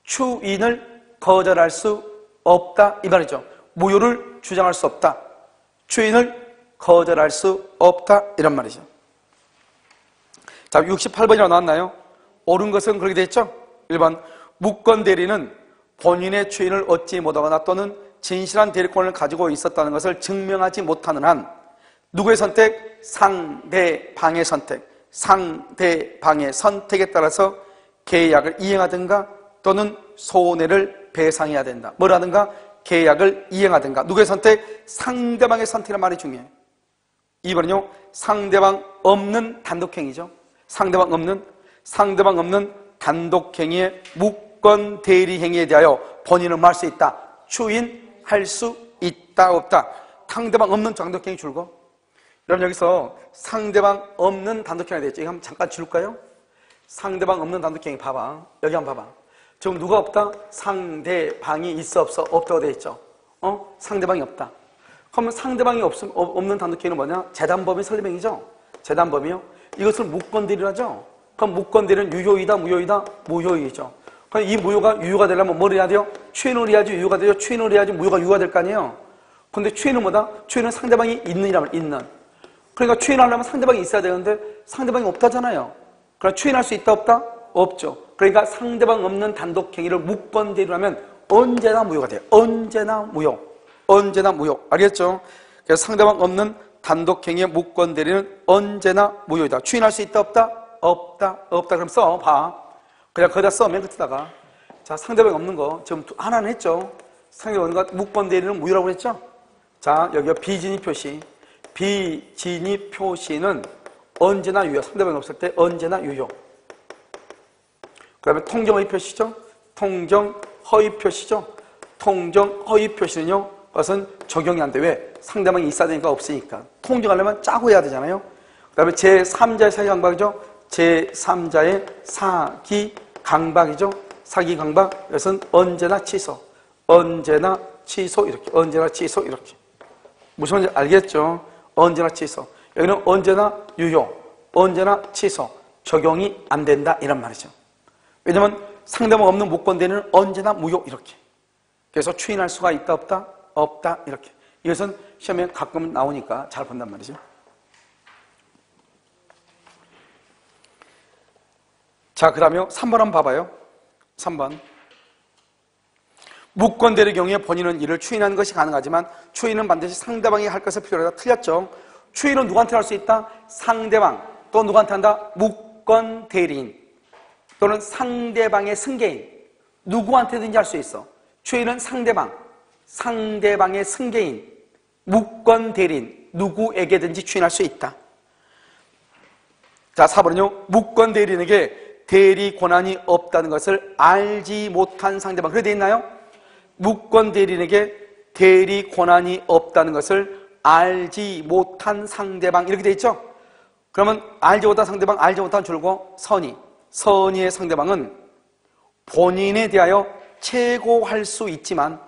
추인을 거절할 수 없다 이 말이죠. 무효를 주장할 수 없다. 추인을 거절할 수 없다 이런 말이죠. 자, 68번이라고 나왔나요? 옳은 것은 그렇게 됐죠? 1번 무권 대리는 본인의 추인을 얻지 못하거나 또는 진실한 대리권을 가지고 있었다는 것을 증명하지 못하는 한 누구의 선택? 상대방의 선택. 상대방의 선택에 따라서 계약을 이행하든가 또는 손해를 배상해야 된다. 뭐라든가? 계약을 이행하든가. 누구의 선택? 상대방의 선택이라는 말이 중요해요. 2번은요. 상대방 없는 단독행위죠. 상대방 없는 단독행위의 무권 대리행위에 대하여 본인은 말 수 있다. 추인할 수 있다 없다. 상대방 없는 단독행위 줄고. 여러분 여기서 상대방 없는 단독행위가 되겠죠. 이거 한번 잠깐 줄까요? 상대방 없는 단독행위 봐봐. 여기 한번 봐봐. 지금 누가 없다? 상대방이 있어 없어? 없다고 되어 있죠. 상대방이 없다. 그러면 상대방이 없는 단독행위는 뭐냐? 재단법인 설립행위죠. 재단법이요. 이것을 무권대리라죠. 그럼 무권대리는 유효이다 무효이다? 무효이죠. 그럼 이 무효가 유효가 되려면 뭘 해야 돼요? 추인을 해야지 유효가 되죠. 추인을 해야지 무효가 유효가 될 거 아니에요. 근데 추인은 뭐다? 추인은 상대방이 있느냐면 있는. 그러니까 추인하려면 상대방이 있어야 되는데 상대방이 없다잖아요. 그럼 추인할 수 있다 없다? 없죠. 그러니까 상대방 없는 단독행위를 무권대리로 하면 언제나 무효가 돼요. 언제나 무효. 알겠죠? 그래서 상대방 없는 단독행위의 무권대리는 언제나 무효이다. 추인할 수 있다 없다? 없다. 그럼 써봐. 그냥 거기다 써. 맨 끝에다가. 자, 상대방이 없는 거 지금 하나는 했죠. 상대방이 없는 거 무권대리는 무효라고 했죠. 자, 여기요. 비진입 표시. 비진입 표시는 언제나 유효. 상대방이 없을 때 언제나 유효. 그 다음에 통정허위 표시죠. 통정허위 표시죠. 통정허위 표시는요. 그것은 적용이 안 돼. 왜? 상대방이 있어야 되니까 없으니까. 통정하려면 짜고 해야 되잖아요. 그 다음에 제3자의 사기강박이죠. 제3자의 사기강박이죠. 사기강박. 이것은 언제나 취소. 언제나 취소 이렇게. 언제나 취소 이렇게. 무슨 말인지 알겠죠? 언제나 취소. 여기는 언제나 유효. 언제나 취소. 적용이 안 된다 이런 말이죠. 왜냐면 상대방 없는 무권대리는 언제나 무효 이렇게. 그래서 추인할 수가 있다 없다? 없다 이렇게. 이것은 시험에 가끔 나오니까 잘 본단 말이죠. 자, 그 다음에 3번 한번 봐봐요. 3번. 무권대리의 경우에 본인은 이를 추인하는 것이 가능하지만 추인은 반드시 상대방이 할 것을 필요로 하다. 틀렸죠. 추인은 누구한테 할 수 있다? 상대방. 또 누구한테 한다? 무권대리인 또는 상대방의 승계인. 누구한테든지 할 수 있어. 추인은 상대방의 승계인, 무권대리인, 누구에게든지 추인할 수 있다. 자, 4번은요. 무권대리인에게 대리 권한이 없다는 것을 알지 못한 상대방. 그래 돼 있나요? 무권 대리인에게 대리 권한이 없다는 것을 알지 못한 상대방 이렇게 돼 있죠? 그러면 알지 못한 상대방, 알지 못한 줄고 선의의 상대방은 본인에 대하여 최고할 수 있지만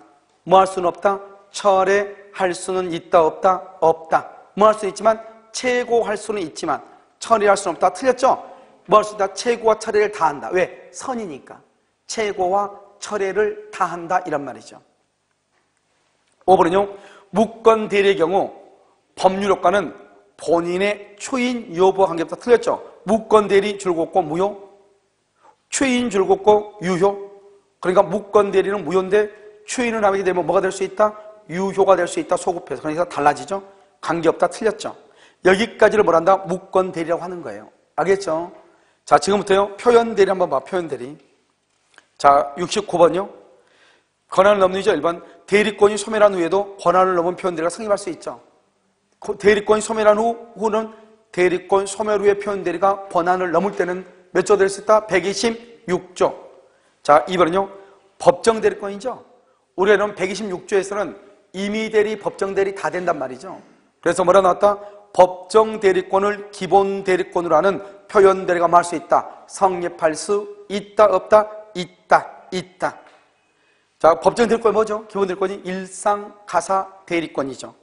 뭐 할 수는 없다? 철회할 수는 있다 없다? 없다. 뭐 할 수는 있지만 최고할 수는 있지만 철회할 수는 없다. 틀렸죠? 뭐 할 수 있다? 최고와 철회를 다한다. 왜? 선이니까. 최고와 철회를 다한다 이란 말이죠. 5번은요. 무권 대리의 경우 법률효과는 본인의 초인 여부 관계부터 틀렸죠. 무권 대리 줄곧고 무효, 초인 줄곧고 유효. 그러니까 무권 대리는 무효인데 초인을 하게 되면 뭐가 될 수 있다? 유효가 될 수 있다. 소급해서. 그러니까 달라지죠. 관계없다. 틀렸죠. 여기까지를 뭘 한다? 무권 대리라고 하는 거예요. 알겠죠? 자, 지금부터요. 표현 대리 한번 봐. 표현 대리. 자, 69번요. 권한을 넘는 이죠. 1번. 대리권이 소멸한 후에도 권한을 넘은 표현 대리가 성립할 수 있죠. 대리권이 소멸한 후는 대리권 소멸 후에 표현 대리가 권한을 넘을 때는 몇 조 될 수 있다? 126조. 자, 2번은요. 법정 대리권이죠. 우리가 이런 126조에서는 임의 대리, 법정 대리 다 된단 말이죠. 그래서 뭐라 나왔다? 법정 대리권을 기본 대리권으로 하는 표현 대리가 뭐 할 수 있다? 성립할 수 있다, 없다? 있다. 자, 법정 대리권이 뭐죠? 기본 대리권이 일상 가사 대리권이죠.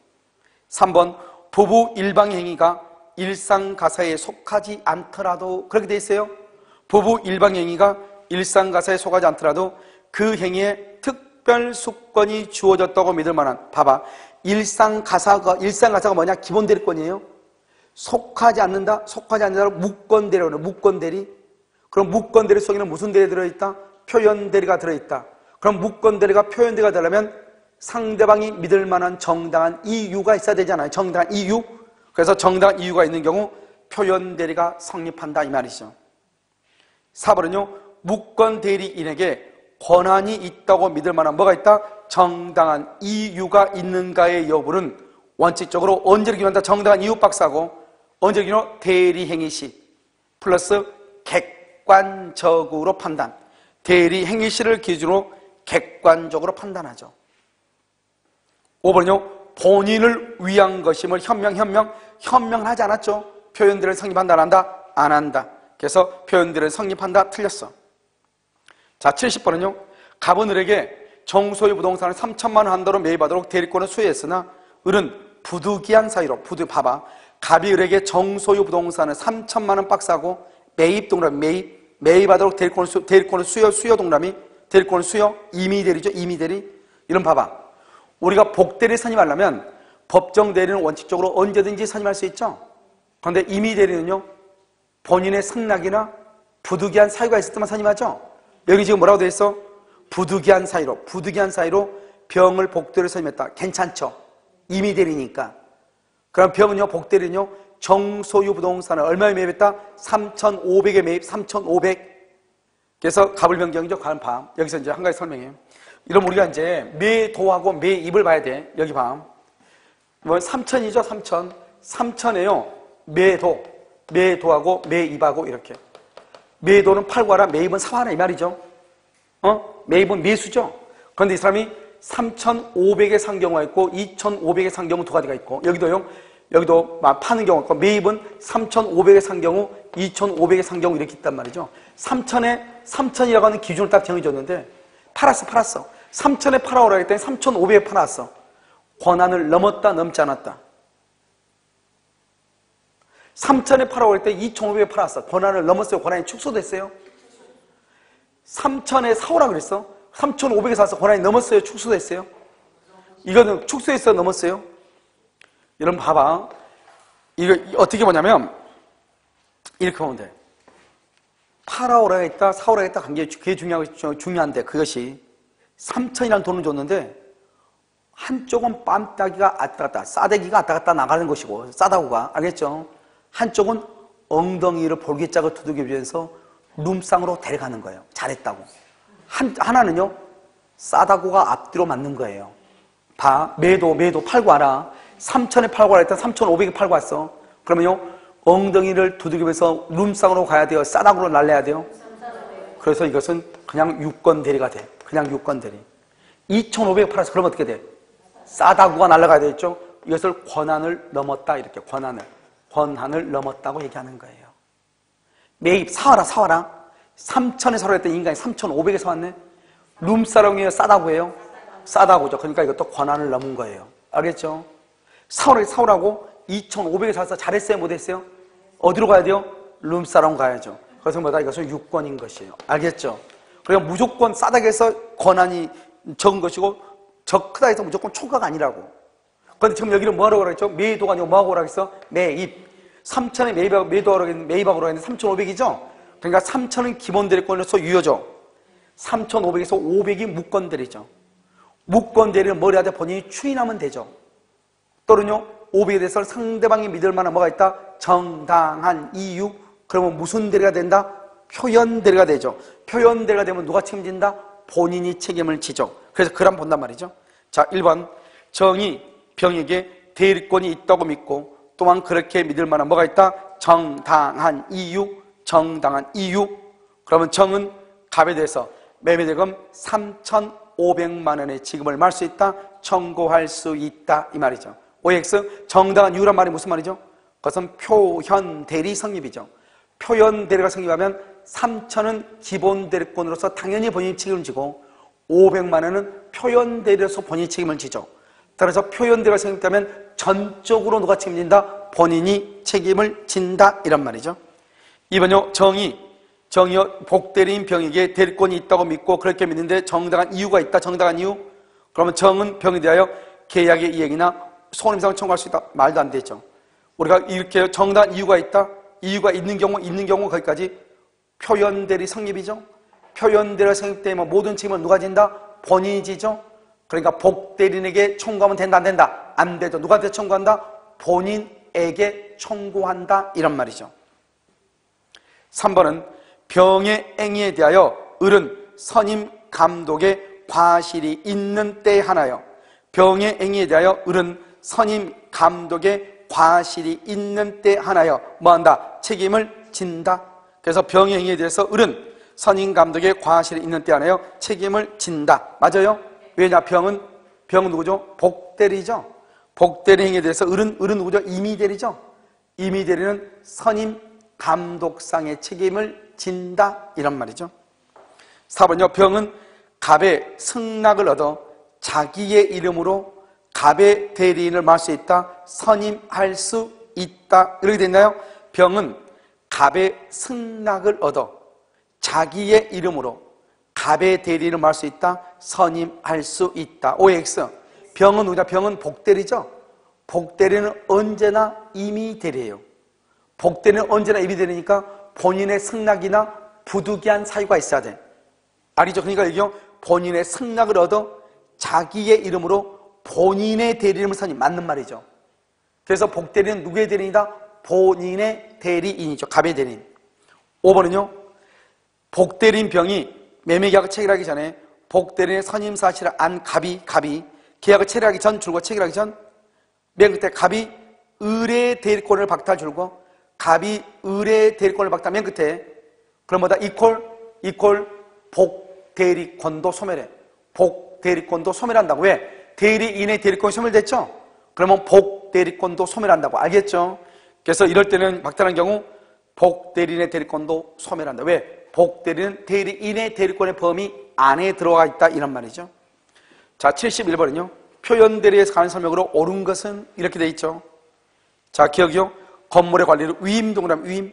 3번, 부부 일방의 행위가 일상 가사에 속하지 않더라도 그렇게 돼 있어요. 부부 일방의 행위가 일상 가사에 속하지 않더라도 그 행위에 특별 수권이 주어졌다고 믿을 만한, 봐봐. 일상 가사가 뭐냐? 기본 대리권이에요. 속하지 않는다? 속하지 않는다로 무권 대리라고 해요. 무권 대리. 그럼 무권 대리 속에는 무슨 대리 들어있다? 표현 대리가 들어있다. 그럼 무권 대리가 표현 대리가 되려면 상대방이 믿을 만한 정당한 이유가 있어야 되잖아요. 정당한 이유. 그래서 정당한 이유가 있는 경우 표현 대리가 성립한다 이 말이죠. 4번은요. 무권 대리인에게 권한이 있다고 믿을 만한 뭐가 있다? 정당한 이유가 있는가의 여부는 원칙적으로 언제 기준한다? 정당한 이유 박사고 언제 기준으로 대리 행위 시 플러스 객관적으로 판단. 대리 행위 시를 기준으로 객관적으로 판단하죠. 5번은요. 본인을 위한 것임을 현명을 하지 않았죠. 표현들을 성립한다 안 한다? 안 한다. 그래서 표현들을 성립한다. 틀렸어. 자, 70번은요. 갑은 을에게 정소유 부동산을 3천만 원 한도로 매입하도록 대리권을 수여했으나 을은 부득이한 사유로 봐봐. 갑이 을에게 정소유 부동산을 3천만 원 박스하고 매입 동그라미 매입하도록 대리권을 수여 동그라미 대리권을 수여 임의 대리죠. 임의 대리. 이런 봐봐. 우리가 복대리 선임하려면 법정 대리는 원칙적으로 언제든지 선임할 수 있죠. 그런데 임의 대리는요. 본인의 승낙이나 부득이한 사유가 있을 때만 선임하죠. 여기 지금 뭐라고 되어 있어? 부득이한 사유로 병을 복대리로 선임했다. 괜찮죠? 임의 대리니까. 그럼 병은요, 복대리는요, 정소유 부동산을 얼마에 매입했다? 3,500에 매입, 3,500. 그래서 갑을 변경이죠. 가는 밤. 여기서 이제 한 가지 설명해요. 이러면 우리가 이제 매도하고 매입을 봐야 돼. 여기 봐. 뭐 3,000이죠, 3,000. 3,000에요. 매도하고 매입하고 이렇게. 매도는 팔고 하라, 매입은 사고 하라 이 말이죠. 매입은 매수죠. 그런데 이 사람이 3,500에 산 경우가 있고 2,500에 산 경우 두 가지가 있고 여기도 파는 경우가 있고 매입은 3,500에 산 경우 2,500에 산 경우 이렇게 있단 말이죠. 3,000이라고 하는 기준을 딱 정해줬는데 팔았어. 3,000에 팔아오라 했더니 3,500에 팔았어. 권한을 넘었다 넘지 않았다. 3,000에 팔아오라 했더니 2,500에 팔았어. 권한을 넘었어요. 권한이 축소됐어요. 3,000에 사오라 그랬어. 3,500에 사서 권한이 넘었어요. 축소됐어요. 이거는 축소했어요. 넘었어요. 여러분 봐봐. 이거 어떻게 보냐면 이렇게 보면 돼. 팔아오라 했다, 사오라 했다 관계 그게 중요한데 그것이 3,000이라는 돈을 줬는데 한쪽은 빰따기가 왔다 갔다, 싸대기가 왔다 갔다 나가는 것이고 싸다구가 알겠죠? 한쪽은 엉덩이를 볼기짝을 두들겨주면서 룸상으로 데려가는 거예요. 잘했다고. 하나는요, 싸다구가 앞뒤로 맞는 거예요. 봐, 매도 팔고 와라. 3,000에 팔고 와라 했더니 3,500에 팔고 왔어. 그러면요, 엉덩이를 두들기면서 룸상으로 가야 돼요? 싸다구로 날려야 돼요? 그래서 이것은 그냥 유권 대리가 돼. 그냥 유권 대리. 2,500에 팔아서 그러면 어떻게 돼? 싸다구가 날아가야 되겠죠? 이것을 권한을 넘었다. 이렇게 권한을 넘었다고 얘기하는 거예요. 매입, 사와라. 3,000에 사러 했던 인간이 3,500에 사왔네? 룸사롱이에요? 싸다구예요? 싸다구죠. 그러니까 이것도 권한을 넘은 거예요. 알겠죠? 사오라고 2,500에 사서 잘했어요? 못했어요? 어디로 가야 돼요? 룸사롱 가야죠. 그래서 뭐다? 이것은 유권인 것이에요. 알겠죠? 그러니까 무조건 싸다고 해서 권한이 적은 것이고 적 크다 해서 무조건 초과가 아니라고. 그런데 지금 여기는 뭐하라고 그랬죠? 매도가 아니고 뭐하고 오라고 했어? 매입. 3,000에 매입하고 했는데 3,500이죠? 그러니까 3,000은 기본 대리권으로서 유효죠. 3,500에서 500이 무권 대리죠. 무권 대리는 뭘 해야 돼? 본인이 추인하면 되죠. 또는요, 500에 대해서 상대방이 믿을 만한 뭐가 있다? 정당한 이유. 그러면 무슨 대리가 된다? 표현 대리가 되죠. 표현 대리가 되면 누가 책임진다? 본인이 책임을 지죠. 그래서 그럼 본단 말이죠. 자, 1번. 정의, 병에게 대리권이 있다고 믿고 또한 그렇게 믿을 만한 뭐가 있다? 정당한 이유. 그러면 정은 갑에 대해서 매매대금 3,500만 원의 지급을 말 수 있다? 청구할 수 있다. 이 말이죠. OX, 정당한 이유란 말이 무슨 말이죠? 그것은 표현 대리 성립이죠. 표현 대리가 성립하면 3,000은 기본 대리권으로서 당연히 본인이 책임을 지고 500만 원은 표현 대리로서 본인이 책임을 지죠. 따라서 표현 대리가 성립되면 전적으로 누가 책임진다? 본인이 책임을 진다. 이란 말이죠. 2번요. 정의요. 복대리인 병에게 대리권이 있다고 믿고 그렇게 믿는데 정당한 이유가 있다. 정당한 이유. 그러면 정은 병에 대하여 계약의 이행이나 손해배상을 청구할 수 있다. 말도 안 되죠. 우리가 이렇게 정당한 이유가 있다. 이유가 있는 경우 거기까지 표현 대리 성립이죠. 표현 대리가 성립되면 모든 책임을 누가 진다? 본인이 지죠. 그러니까 복대리인에게 청구하면 된다, 안 된다? 안 되죠. 누구한테 청구한다? 본인에게 청구한다. 이런 말이죠. 3번은 병의 행위에 대하여 을은 선임 감독의 과실이 있는 때 하나요. 병의 행위에 대하여 을은 선임 감독의 과실이 있는 때 하나요. 뭐한다? 책임을 진다. 그래서 병의 행위에 대해서 을은 선임 감독의 과실이 있는 때 하나요. 책임을 진다. 맞아요? 왜냐? 병은 누구죠? 복대리죠. 복대리 행위에 대해서 을은 누구죠? 임의대리죠. 임의대리는 선임 감독상의 책임을 진다. 이런 말이죠. 4번요. 병은 갑의 승낙을 얻어 자기의 이름으로 갑의 대리인을 말 수 있다. 선임할 수 있다. 이렇게 됐나요? 병은 갑의 승낙을 얻어 자기의 이름으로 갑의 대리인을 말 수 있다. 선임할 수 있다. OX. 병은 누구냐? 병은 복대리죠. 복대리는 언제나 임의대리예요. 복대리는 언제나 임의대리니까 본인의 승낙이나 부득이한 사유가 있어야 돼. 알이죠? 그러니까 여기요. 본인의 승낙을 얻어 자기의 이름으로 본인의 대리인을 선임. 맞는 말이죠. 그래서 복대리는 누구의 대리인이다? 본인의 대리인이죠. 갑의 대리인. 5번은요. 복대리인 병이 매매계약을 체결하기 전에 복대리인의 선임 사실을 안 갑이 계약을 체결하기 전, 줄고 체결하기 전, 맨 끝에 갑이 을의 대리권을 박탈 줄고 갑이 을의 대리권을 박탈 맨 끝에 그럼 뭐다? 이퀄 복대리권도 소멸해. 복대리권도 소멸한다고. 왜? 대리인의 대리권이 소멸됐죠? 그러면 복대리권도 소멸한다고. 알겠죠? 그래서 이럴 때는 박탈한 경우 복대리인의 대리권도 소멸한다. 왜? 복대리는 대리인의 대리권의 범위 안에 들어가 있다. 이런 말이죠. 자, 71번은요. 표현대리에서 가는 설명으로 옳은 것은 이렇게 돼 있죠. 자, 기억이요. 건물의 관리를 위임동을 하면 위임.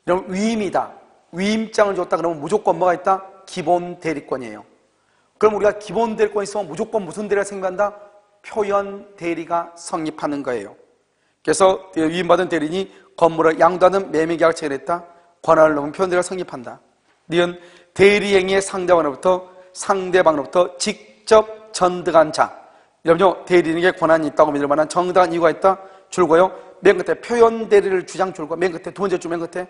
이러면 위임이다. 위임장을 줬다 그러면 무조건 뭐가 있다? 기본 대리권이에요. 그럼 우리가 기본 대리권이 있으면 무조건 무슨 대리가 생긴다? 표현 대리가 성립하는 거예요. 그래서 위임받은 대리인이 건물을 양도하는 매매계약을 체결했다. 권한을 넘은 표현 대리가 성립한다. 니은 대리행위의 상대방으로부터 직접 전득한 자. 여러분요, 대리인에게 권한이 있다고 믿을 만한 정당한 이유가 있다. 줄고요. 맨 끝에 표현 대리를 주장 줄고 맨 끝에 두 번째 줄 맨 끝에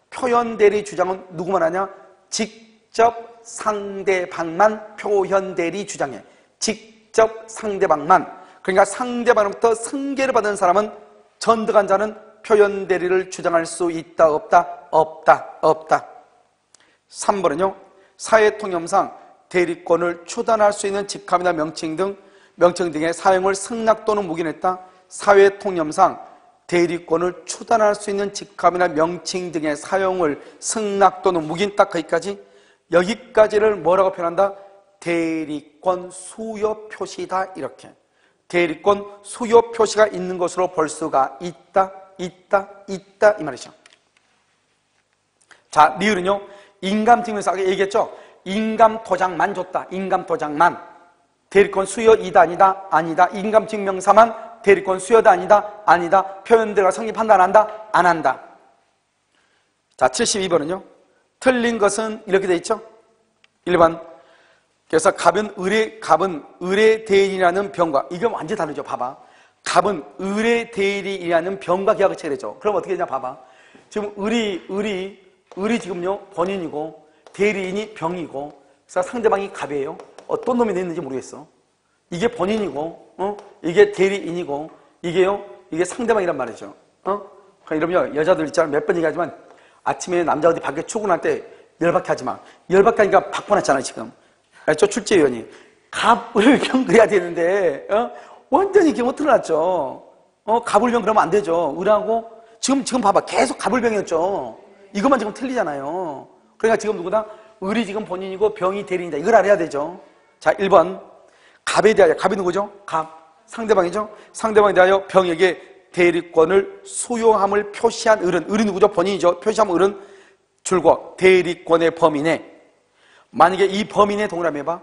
표현 대리 주장은 누구만 하냐? 직접 상대방만 표현 대리 주장해. 직접 상대방만. 그러니까 상대방으로부터 승계를 받은 사람은 전득한 자는 표현 대리를 주장할 수 있다 없다? 없다. 3번은요. 사회통념상 대리권을 추단할 수 있는 직함이나 명칭 등의 사용을 승낙 또는 묵인했다. 사회통념상 대리권을 추단할 수 있는 직함이나 명칭 등의 사용을 승낙 또는 묵인, 딱 여기까지를 뭐라고 표현한다? 대리권 수요 표시다. 이렇게 대리권 수요 표시가 있는 것으로 볼 수가 있다 이 말이죠. 자, 리을은요, 인감증명서 아까 얘기했죠? 인감도장만 줬다. 인감도장만. 대리권 수여이다 아니다? 아니다. 인감증명사만 대리권 수여다 아니다? 아니다. 표현대로가 성립한다 안 한다? 안 한다. 자, 72번은요. 틀린 것은 이렇게 돼 있죠? 1번. 그래서 갑은 을의 대인이라는 병과, 이건 완전히 다르죠. 봐봐. 갑은 을의 대인이라는 병과 계약을 체결했죠. 그럼 어떻게 되냐 봐봐. 지금 을이 지금요 본인이고 대리인이 병이고, 그래서 상대방이 갑이에요. 어떤 놈이 냈는지 모르겠어. 이게 본인이고, 이게 대리인이고, 이게 상대방이란 말이죠. 그러니까 이러면 여자들 있잖아. 몇 번 얘기하지만 아침에 남자 어디 밖에 출근할 때 열받게 하지 마. 열받게 하니까 바꿔놨잖아 지금. 알죠? 출제위원이 갑을 병 그래야 되는데, 완전히 기분 틀어놨죠. 갑을 병 그러면 안 되죠. 을하고 지금 봐봐. 계속 갑을 병이었죠. 이것만 지금 틀리잖아요. 그러니까 지금 누구다? 을이 지금 본인이고 병이 대리인이다. 이걸 알아야 되죠. 자, 1번. 갑에 대하여, 갑이 누구죠? 갑. 상대방이죠? 상대방에 대하여 병에게 대리권을 수용함을 표시한 을은, 을이 누구죠? 본인이죠. 표시한 을은 줄거 대리권의 범인에, 만약에 이 범인의 동그라미 해봐.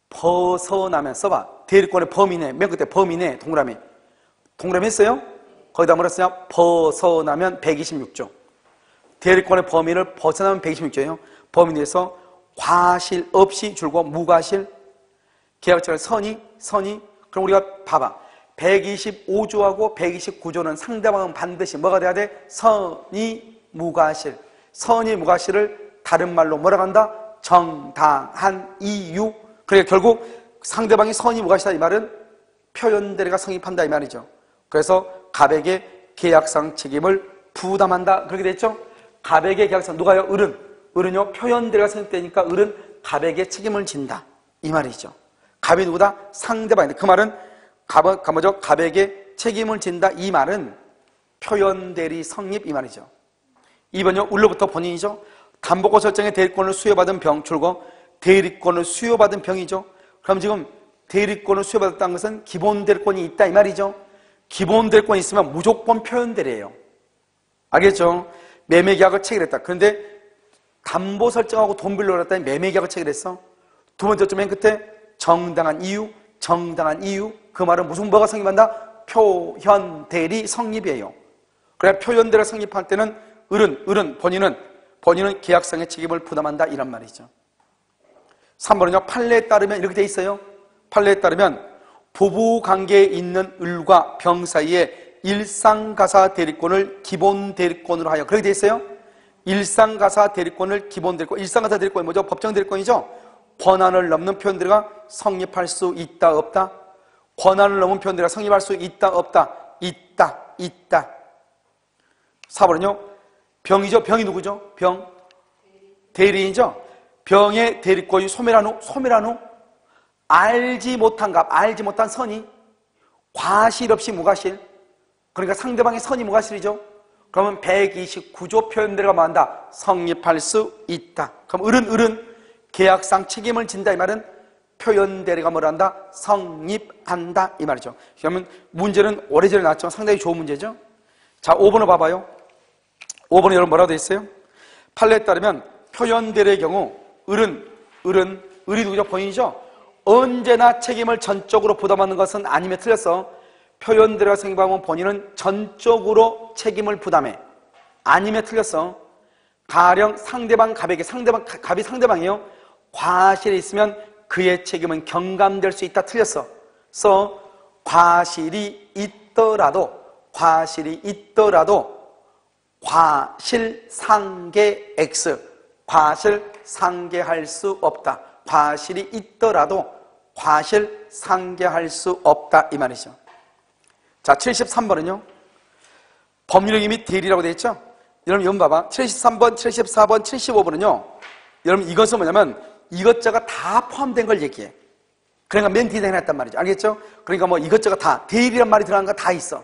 벗어나면 써봐. 대리권의 범인의, 맨 끝에 범인의 동그라미 했어요? 거기다 뭐라 쓰냐? 벗어나면 126조. 대리권의 범위를 벗어나면 126조예요. 범위에서 과실 없이 줄고 무과실, 계약처를 선이. 그럼 우리가 봐봐. 125조하고 129조는 상대방은 반드시 뭐가 돼야 돼? 선이 무과실. 선이 무과실을 다른 말로 뭐라고 한다? 정당한 이유. 그러니까 결국 상대방이 선이 무과실이다 이 말은 표현대리가 성립한다 이 말이죠. 그래서 갑에게 계약상 책임을 부담한다 그렇게 됐죠. 갑에게 계약상, 누가요? 을은요 표현대리가 성립되니까 을은 갑에게 책임을 진다 이 말이죠. 갑이 누구다? 상대방인데, 그 말은 갑에게 책임을 진다 이 말은 표현대리 성립 이 말이죠. 2번요. 을로부터 본인이죠. 담보권 설정의 대리권을 수여받은 병, 줄거 대리권을 수여받은 병이죠. 그럼 지금 대리권을 수여받았다는 것은 기본 대리권이 있다 이 말이죠. 기본 대리권이 있으면 무조건 표현대리예요. 알겠죠? 매매계약을 체결했다. 그런데 담보 설정하고 돈 빌려 그랬다니 매매계약을 체결했어. 두 번째 맨 끝에 정당한 이유. 그 말은 무슨 뭐가 성립한다? 표현대리 성립이에요. 그래 표현대리가 성립할 때는 을은 본인은 계약상의 책임을 부담한다 이란 말이죠. 3번은요. 판례에 따르면 이렇게 돼 있어요. 판례에 따르면 부부관계에 있는 을과 병 사이에 일상가사 대리권을 기본 대리권으로 하여, 그렇게 돼 있어요. 일상가사 대리권을 기본 대리권. 일상가사 대리권이 뭐죠? 법정 대리권이죠. 권한을 넘는 표현대리가 성립할 수 있다 없다? 권한을 넘은 표현대리가 성립할 수 있다 없다? 있다. 4번은요. 병이죠. 병이 누구죠? 병. 대리인이죠. 병의 대리권이 소멸한 후 알지 못한 갑, 알지 못한 선이 과실 없이 무과실. 그러니까 상대방의 선이 무과실이죠. 그러면 129조 표현대리가 뭐한다? 성립할 수 있다. 그럼 을은 계약상 책임을 진다 이 말은 표현대리가 뭘 한다? 성립한다 이 말이죠. 그러면 문제는 오래전에 나왔지만 상당히 좋은 문제죠. 자, 5번을 봐봐요. 5번에 여러분 뭐라고 되어 있어요? 판례에 따르면 표현대리의 경우 을이 누구죠? 본인이죠. 언제나 책임을 전적으로 부담하는 것은 아니며 틀렸어. 표현대리가 성립하면 본인은 전적으로 책임을 부담해. 아니며 틀렸어. 가령 상대방 갑에게, 갑이 상대방이에요. 과실이 있으면 그의 책임은 경감될 수 있다. 틀렸어. 과실이 있더라도 과실상계 X, 과실 상계할 수 없다. 과실이 있더라도 과실 상계할 수 없다 이 말이죠. 자, 73번은요. 법률행위 및 대리라고 되어 있죠. 여러분 이건 봐봐. 73번, 74번, 75번은요. 여러분 이것은 뭐냐면 이것저것 다 포함된 걸 얘기해. 그러니까 맨 뒤에 해놨단 말이죠. 알겠죠? 그러니까 뭐 이것저것 다, 대리란 말이 들어간 거 다 있어.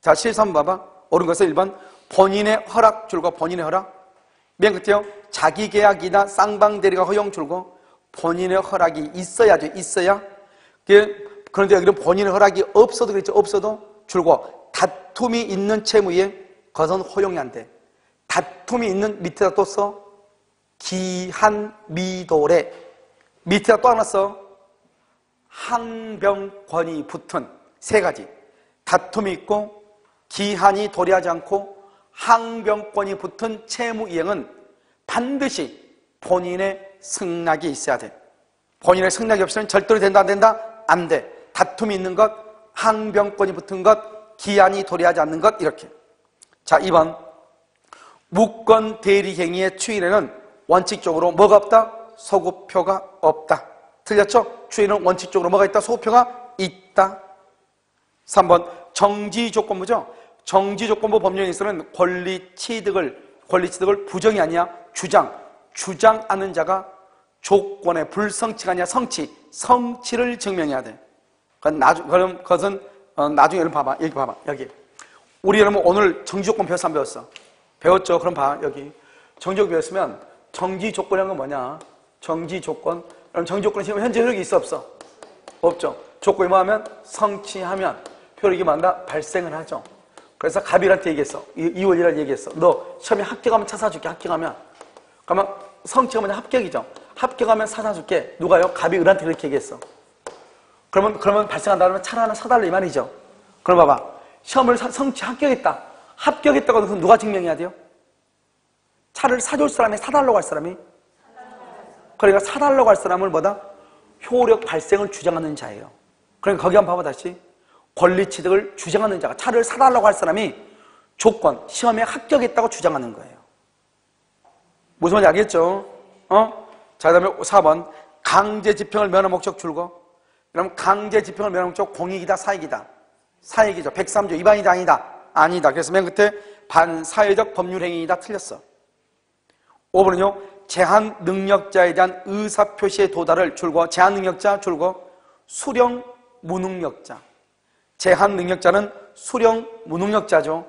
자, 실수 한번 봐봐. 옳은 것은 1번 본인의 허락 줄고 본인의 허락. 맨 끝에요. 자기 계약이나 쌍방대리가 허용 줄고 본인의 허락이 있어야죠. 있어야. 그런데 여기는 본인의 허락이 없어도 그렇죠. 없어도 줄고 다툼이 있는 채무에 그것은 허용이 안 돼. 다툼이 있는 밑에다 또 써. 기한미도래. 밑에다 또 하나 써. 항변권이 붙은 세 가지. 다툼이 있고 기한이 도래하지 않고 항변권이 붙은 채무이행은 반드시 본인의 승낙이 있어야 돼. 본인의 승낙이 없으면 절대로 된다 안 된다? 안 돼. 다툼이 있는 것, 항변권이 붙은 것, 기한이 도래하지 않는 것 이렇게. 자, 2번 무권 대리행위의 추인에는 원칙적으로 뭐가 없다? 소급표가 없다. 틀렸죠? 추인은 원칙적으로 뭐가 있다? 소급표가 있다. 3번 정지조건부죠. 정지조건부 법령에서는 권리취득을 부정이 아니야 주장하는 자가 조건의 불성취가 아니야 성취를 증명해야 돼. 그럼 그것은 나중에 여러분 봐봐. 여기 봐봐. 여기 우리 여러분 오늘 정지조건 배웠어 안 배웠어? 배웠죠? 그럼 봐. 여기 정지조건 배웠으면 정지조건이란 건 뭐냐? 정지조건. 그럼 정지조건은 지금 현재 효력이 있어 없어? 없죠. 조건이 뭐하면 성취하면 효력이 뭐한다? 발생을 하죠. 그래서 갑일한테 얘기했어. 이월이라고 얘기했어. 너 시험에 합격하면 차 사줄게. 합격하면. 그러면 성취가 뭐냐? 합격이죠. 합격하면 사 사줄게. 누가요? 갑이 을한테 그렇게 얘기했어. 그러면 발생한다면 차를 하나 사달라 이 말이죠. 그럼 봐봐. 시험을 성취 합격했다. 합격했다고 해서 누가 증명해야 돼요? 차를 사줄 사람이 사달라고 할 사람이? 그러니까 사달라고 할 사람을 뭐다? 효력 발생을 주장하는 자예요. 그러니까 거기 한번 봐봐 다시. 권리취득을 주장하는 자가 차를 사달라고 할 사람이 조건, 시험에 합격했다고 주장하는 거예요. 무슨 말인지 알겠죠? 자, 그 다음에 4번 강제집행을 면한 목적 줄거. 그럼 강제집행을 면한 목적 공익이다 사익이다? 사익이죠. 103조 위반이다 아니다? 아니다. 그래서 맨 끝에 반사회적 법률행위이다 틀렸어. 5번은요 제한 능력자에 대한 의사표시의 도달을 줄거. 제한 능력자 줄거. 수령 무능력자. 제한 능력자는 수령 무능력자죠.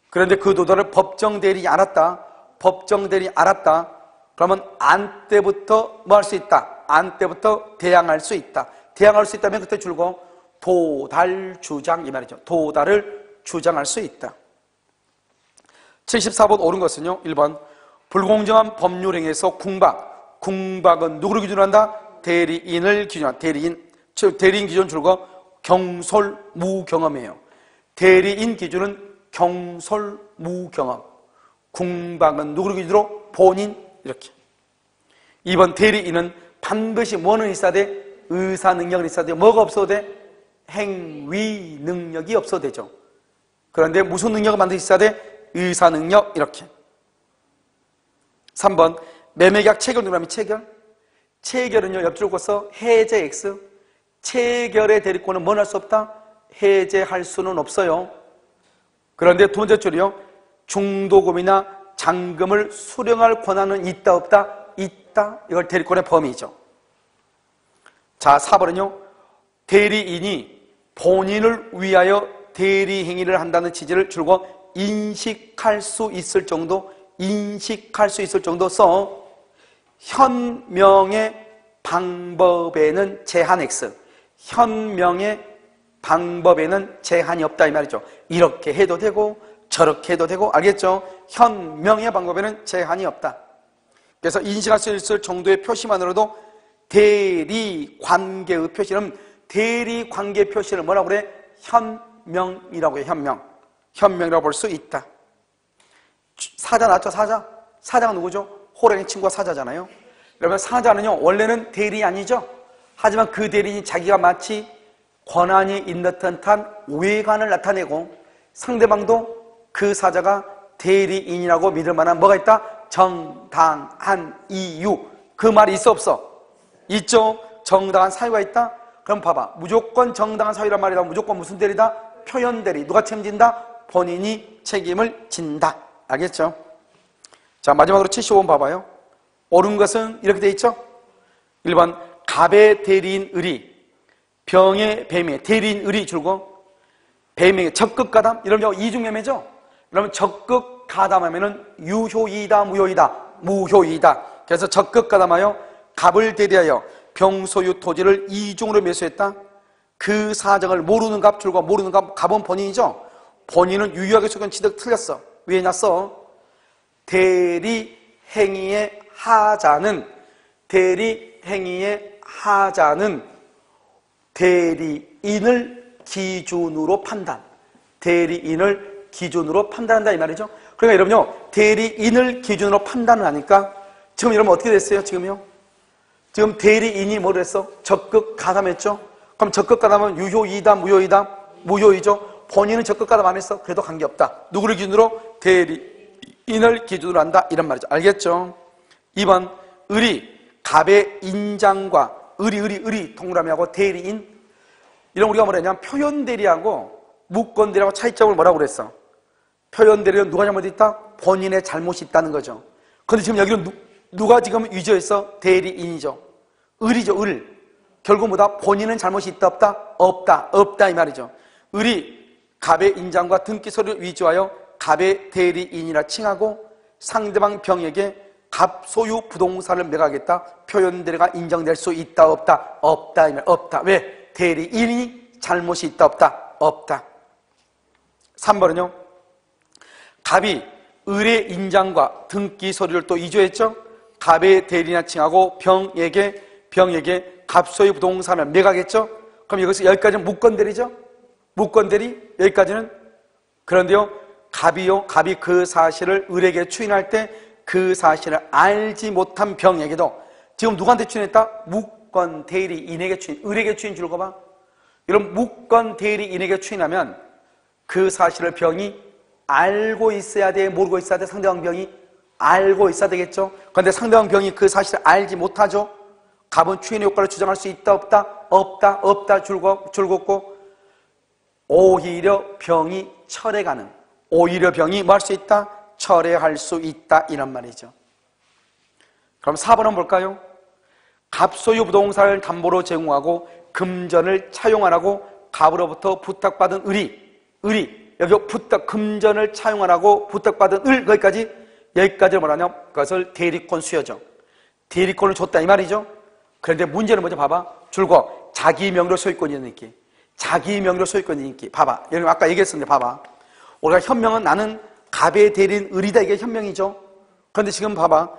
그런데 그 도달을 법정 대리인이 알았다. 법정 대리인이 알았다. 그러면 안 때부터 뭐 할 수 있다? 안 때부터 대항할 수 있다. 대항할 수 있다면 그때 줄거. 도달 주장 이 말이죠. 도달을 주장할 수 있다. 74번 옳은 것은요 1번 불공정한 법률행위에서 궁박은 누구를 기준으로 한다? 대리인을 기준한다. 대리인 기준 줄거. 경솔무경험이에요. 대리인 기준은 경솔무경험. 궁박은 누구를 기준으로? 본인 이렇게. 2번 대리인은 반드시 뭐는 있어야 돼? 의사능력은 있어야 돼. 뭐가 없어도 돼? 행위능력이 없어도 되죠. 그런데 무슨 능력을 반드시 있어야 돼? 의사능력 이렇게. 3번 매매계약 체결 누구라면 체결? 체결은요 옆줄 긋어서 해제 X. 체결의 대리권은 뭘 할 수 없다? 해제할 수는 없어요. 그런데 두 번째 줄이요 중도금이나 잔금을 수령할 권한은 있다 없다? 있다. 이걸 대리권의 범위죠. 자 4번은요 대리인이 본인을 위하여 대리행위를 한다는 취지를 줄거. 인식할 수 있을 정도 써. 현명의 방법에는 제한 X. 현명의 방법에는 제한이 없다 이 말이죠. 이렇게 해도 되고 저렇게 해도 되고 알겠죠? 현명의 방법에는 제한이 없다. 그래서 인식할 수 있을 정도의 표시만으로도 대리관계의 표시는 대리관계 표시를 뭐라고 그래? 현명이라고 해. 현명이라고 볼 수 있다. 사자 나왔죠? 사자가 누구죠? 호랑이 친구가 사자잖아요. 여러분 사자는요 원래는 대리인이 아니죠. 하지만 그 대리인이 자기가 마치 권한이 있는 듯한 외관을 나타내고 상대방도 그 사자가 대리인이라고 믿을 만한 뭐가 있다? 정당한 이유. 그 말이 있어 없어? 있죠. 정당한 사유가 있다? 그럼 봐봐. 무조건 정당한 사유란 말이다. 무조건 무슨 대리다? 표현 대리. 누가 책임진다? 본인이 책임을 진다. 알겠죠? 자 마지막으로 75번 봐봐요. 옳은 것은 이렇게 돼 있죠? 1번 갑의 대리인 을이 병의 뱀의 대리인 을이 줄고 뱀의 적극가담 이러면 이중매매죠? 그러면 적극가담하면은 유효이다 무효이다? 무효이다. 그래서 적극가담하여 갑을 대리하여 병소유 토지를 이중으로 매수했다. 그 사정을 모르는 갑 줄고 모르는 갑은 본인이죠? 본인은 유효하게 소견 취득 틀렸어. 왜 해놨어? 대리행위의 하자는 대리인을 기준으로 판단한다 이 말이죠. 그러니까 여러분요, 대리인을 기준으로 판단을 하니까 지금 여러분 어떻게 됐어요? 지금 대리인이 뭐를 했어? 적극 가담했죠? 그럼 적극 가담은 유효이다 무효이다? 무효이죠. 본인은 적극 가담 안 했어. 그래도 관계없다. 누구를 기준으로? 대리인을 기준으로 한다 이런 말이죠. 알겠죠? 2번 을이 갑의 인장과 을이 동그라미하고 대리인 이런 우리가 뭐라 했냐면 표현대리하고 무권대리하고 차이점을 뭐라고 그랬어? 표현대리는 누가 잘못했다? 본인의 잘못이 있다는 거죠. 그런데 지금 여기는 누가 지금 위조했어? 대리인이죠. 을이죠. 을. 결국 뭐다? 본인은 잘못이 있다 없다? 없다 이 말이죠. 을이 갑의 인장과 등기소를 위조하여 갑의 대리인이라 칭하고 상대방 병에게 갑 소유 부동산을 매각하겠다. 표현대리가 인정될 수 있다 없다? 없다 이 말. 없다. 왜? 대리인이 잘못이 있다 없다? 없다. 3번은요. 갑이 을의 인장과 등기 서류를 또 위조했죠. 갑의 대리인이라 칭하고 병에게 갑소유 부동산을 매각했죠. 그럼 여기까지는 무권대리죠. 무권대리 여기까지는. 그런데요, 갑이 그 사실을 을에게 추인할 때 그 사실을 알지 못한 병에게도 지금 누구한테 추인했다? 무권대리인에게 추인. 을에게 추인 줄 거봐. 이런 무권대리인에게 추인하면 그 사실을 병이 알고 있어야 돼? 모르고 있어야 돼? 상대방 병이 알고 있어야 되겠죠. 그런데 상대방 병이 그 사실을 알지 못하죠. 갑은 추인의 효과를 주장할 수 있다 없다? 없다 줄곧고 오히려 병이 철회가는 오히려 병이 뭐 할 수 있다? 철회할 수 있다 이런 말이죠. 그럼 4번은 뭘까요? 갑소유 부동산을 담보로 제공하고 금전을 차용하라고 갑으로부터 부탁받은 을이 여기 금전을 차용하라고 부탁받은 을 여기까지 뭐라냐? 그것을 대리권 수여죠. 대리권을 줬다 이 말이죠. 그런데 문제는 뭐죠? 봐봐. 줄거 자기 명의로 소유권이 있는 게 자기 명의로 소유권이 있는 게 봐봐. 여러분 아까 얘기했었는데 봐봐. 우리가 현명은 나는 갑의 대리인 을이다 이게 현명이죠. 그런데 지금 봐봐.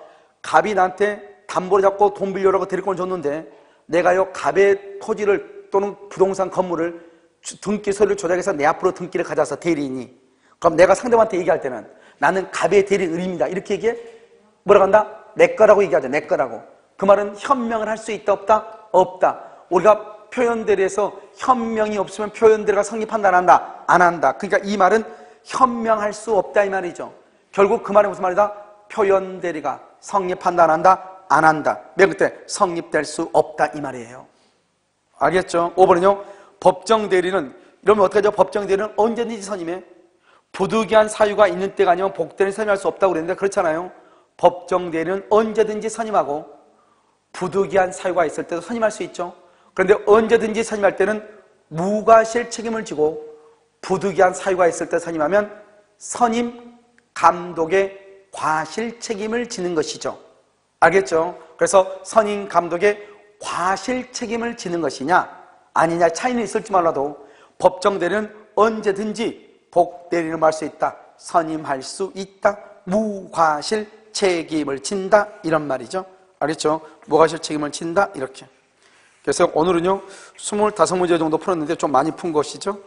갑이 나한테 담보를 잡고 돈 빌려라고 대리권을 줬는데 내가요 갑의 토지를 또는 부동산 건물을 등기 서류를 조작해서 내 앞으로 등기를 가져와서 대리인이 그럼 내가 상대방한테 얘기할 때는 나는 갑의 대리인 을입니다 이렇게 얘기해? 뭐라고 한다? 내 거라고 얘기하죠. 내 거라고. 그 말은 현명을 할 수 있다 없다? 없다. 우리가 표현대리에서 현명이 없으면 표현대리가 성립한다 안 한다? 안 한다. 그러니까 이 말은 현명할 수 없다 이 말이죠. 결국 그 말은 무슨 말이다? 표현대리가 성립한다 안 한다? 안 한다. 맨 끝에 성립될 수 없다 이 말이에요. 알겠죠? 5번은요. 법정대리는 이러면 어떻게 하죠? 법정대리는 언제든지 선임해. 부득이한 사유가 있는 때가 아니면 복대는 선임할 수 없다고 그랬는데 그렇잖아요. 법정대리는 언제든지 선임하고 부득이한 사유가 있을 때도 선임할 수 있죠. 그런데 언제든지 선임할 때는 무과실 책임을 지고 부득이한 사유가 있을 때 선임하면 선임 감독의 과실 책임을 지는 것이죠. 알겠죠? 그래서 선임 감독의 과실 책임을 지는 것이냐 아니냐 차이는 있을지 몰라도 법정대리는 언제든지 복대리를 할 수 있다. 선임할 수 있다. 무과실 책임을 진다 이런 말이죠. 알겠죠? 무과실 책임을 진다 이렇게. 그래서 오늘은요 25문제 정도 풀었는데 좀 많이 푼 것이죠.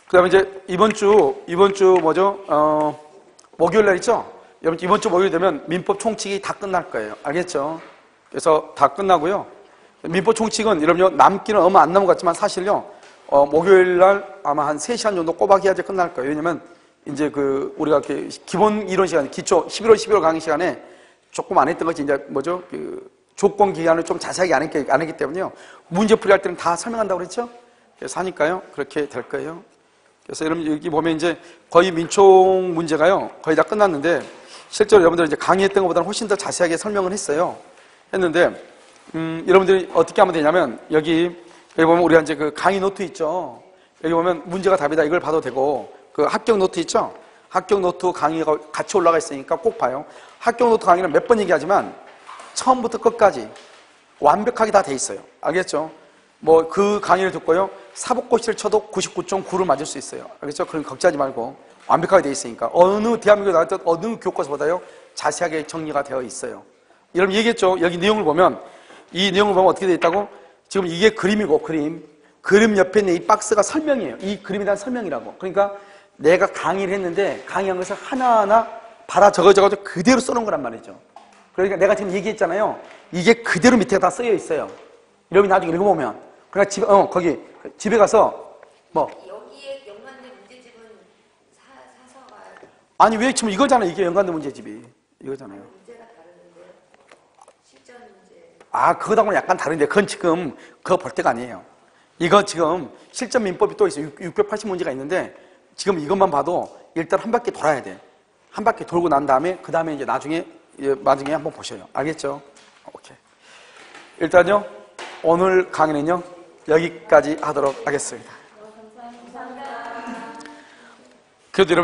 그 다음에 이제 이번 주 뭐죠? 목요일 날 있죠? 여러분 이번 주 목요일 되면 민법 총칙이 다 끝날 거예요. 알겠죠? 그래서 다 끝나고요. 민법 총칙은 여러분 남기는 얼마 안 남은 것 같지만 사실요 목요일 날 아마 한 3시간 정도 꼬박 해야지 끝날 거예요. 왜냐면 이제 우리가 기본 이론 시간, 기초 11월 강의 시간에 조금 안 했던 것이 이제 뭐죠? 조건 기간을 좀 자세하게 안 했기 때문에요. 문제풀이 할 때는 다 설명한다고 그랬죠? 그래서 하니까요. 그렇게 될 거예요. 그래서 여러분 여기 보면 이제 거의 민총 문제가요. 거의 다 끝났는데 실제로 여러분들 이제 강의했던 것보다는 훨씬 더 자세하게 설명을 했어요. 했는데, 여러분들이 어떻게 하면 되냐면, 여기 보면 우리가 이제 그 강의 노트 있죠. 여기 보면 문제가 답이다. 이걸 봐도 되고, 그 합격 노트 있죠. 합격 노트 강의가 같이 올라가 있으니까 꼭 봐요. 합격 노트 강의는 몇 번 얘기하지만, 처음부터 끝까지 완벽하게 다 돼 있어요. 알겠죠? 뭐 그 강의를 듣고요. 사법고시를 쳐도 99.9를 맞을 수 있어요. 알겠죠? 그럼 걱정하지 말고 완벽하게 돼 있으니까 어느 대한민국에 나왔던 어느 교과서보다요 자세하게 정리가 되어 있어요. 여러분 얘기했죠? 여기 내용을 보면 이 내용을 보면 어떻게 되어 있다고? 지금 이게 그림이고 그림 옆에 있는 이 박스가 설명이에요. 이 그림에 대한 설명이라고. 그러니까 내가 강의를 했는데 강의한 것을 하나하나 받아 적어가지고 그대로 써놓은 거란 말이죠. 그러니까 내가 지금 얘기했잖아요. 이게 그대로 밑에 다 쓰여 있어요. 여러분이 나중에 읽어보면. 그러니까 집에, 거기, 집에 가서, 뭐. 여기에 연관된 문제집은 사서 가야 돼. 아니, 왜 지금 이거잖아요. 이게 연관된 문제집이. 이거잖아요. 문제가 다른데. 실전 문제. 아, 그거하고는 약간 다른데, 그건 지금, 그거 볼 때가 아니에요. 이거 지금 실전 민법이 또 있어요. 680문제가 있는데, 지금 이것만 봐도 일단 한 바퀴 돌아야 돼. 한 바퀴 돌고 난 다음에, 그 다음에 이제 나중에 한번 보셔요. 알겠죠? 오케이. 일단요, 오늘 강의는요, 여기까지 하도록 하겠습니다. 감사합니다. 그래도 여러분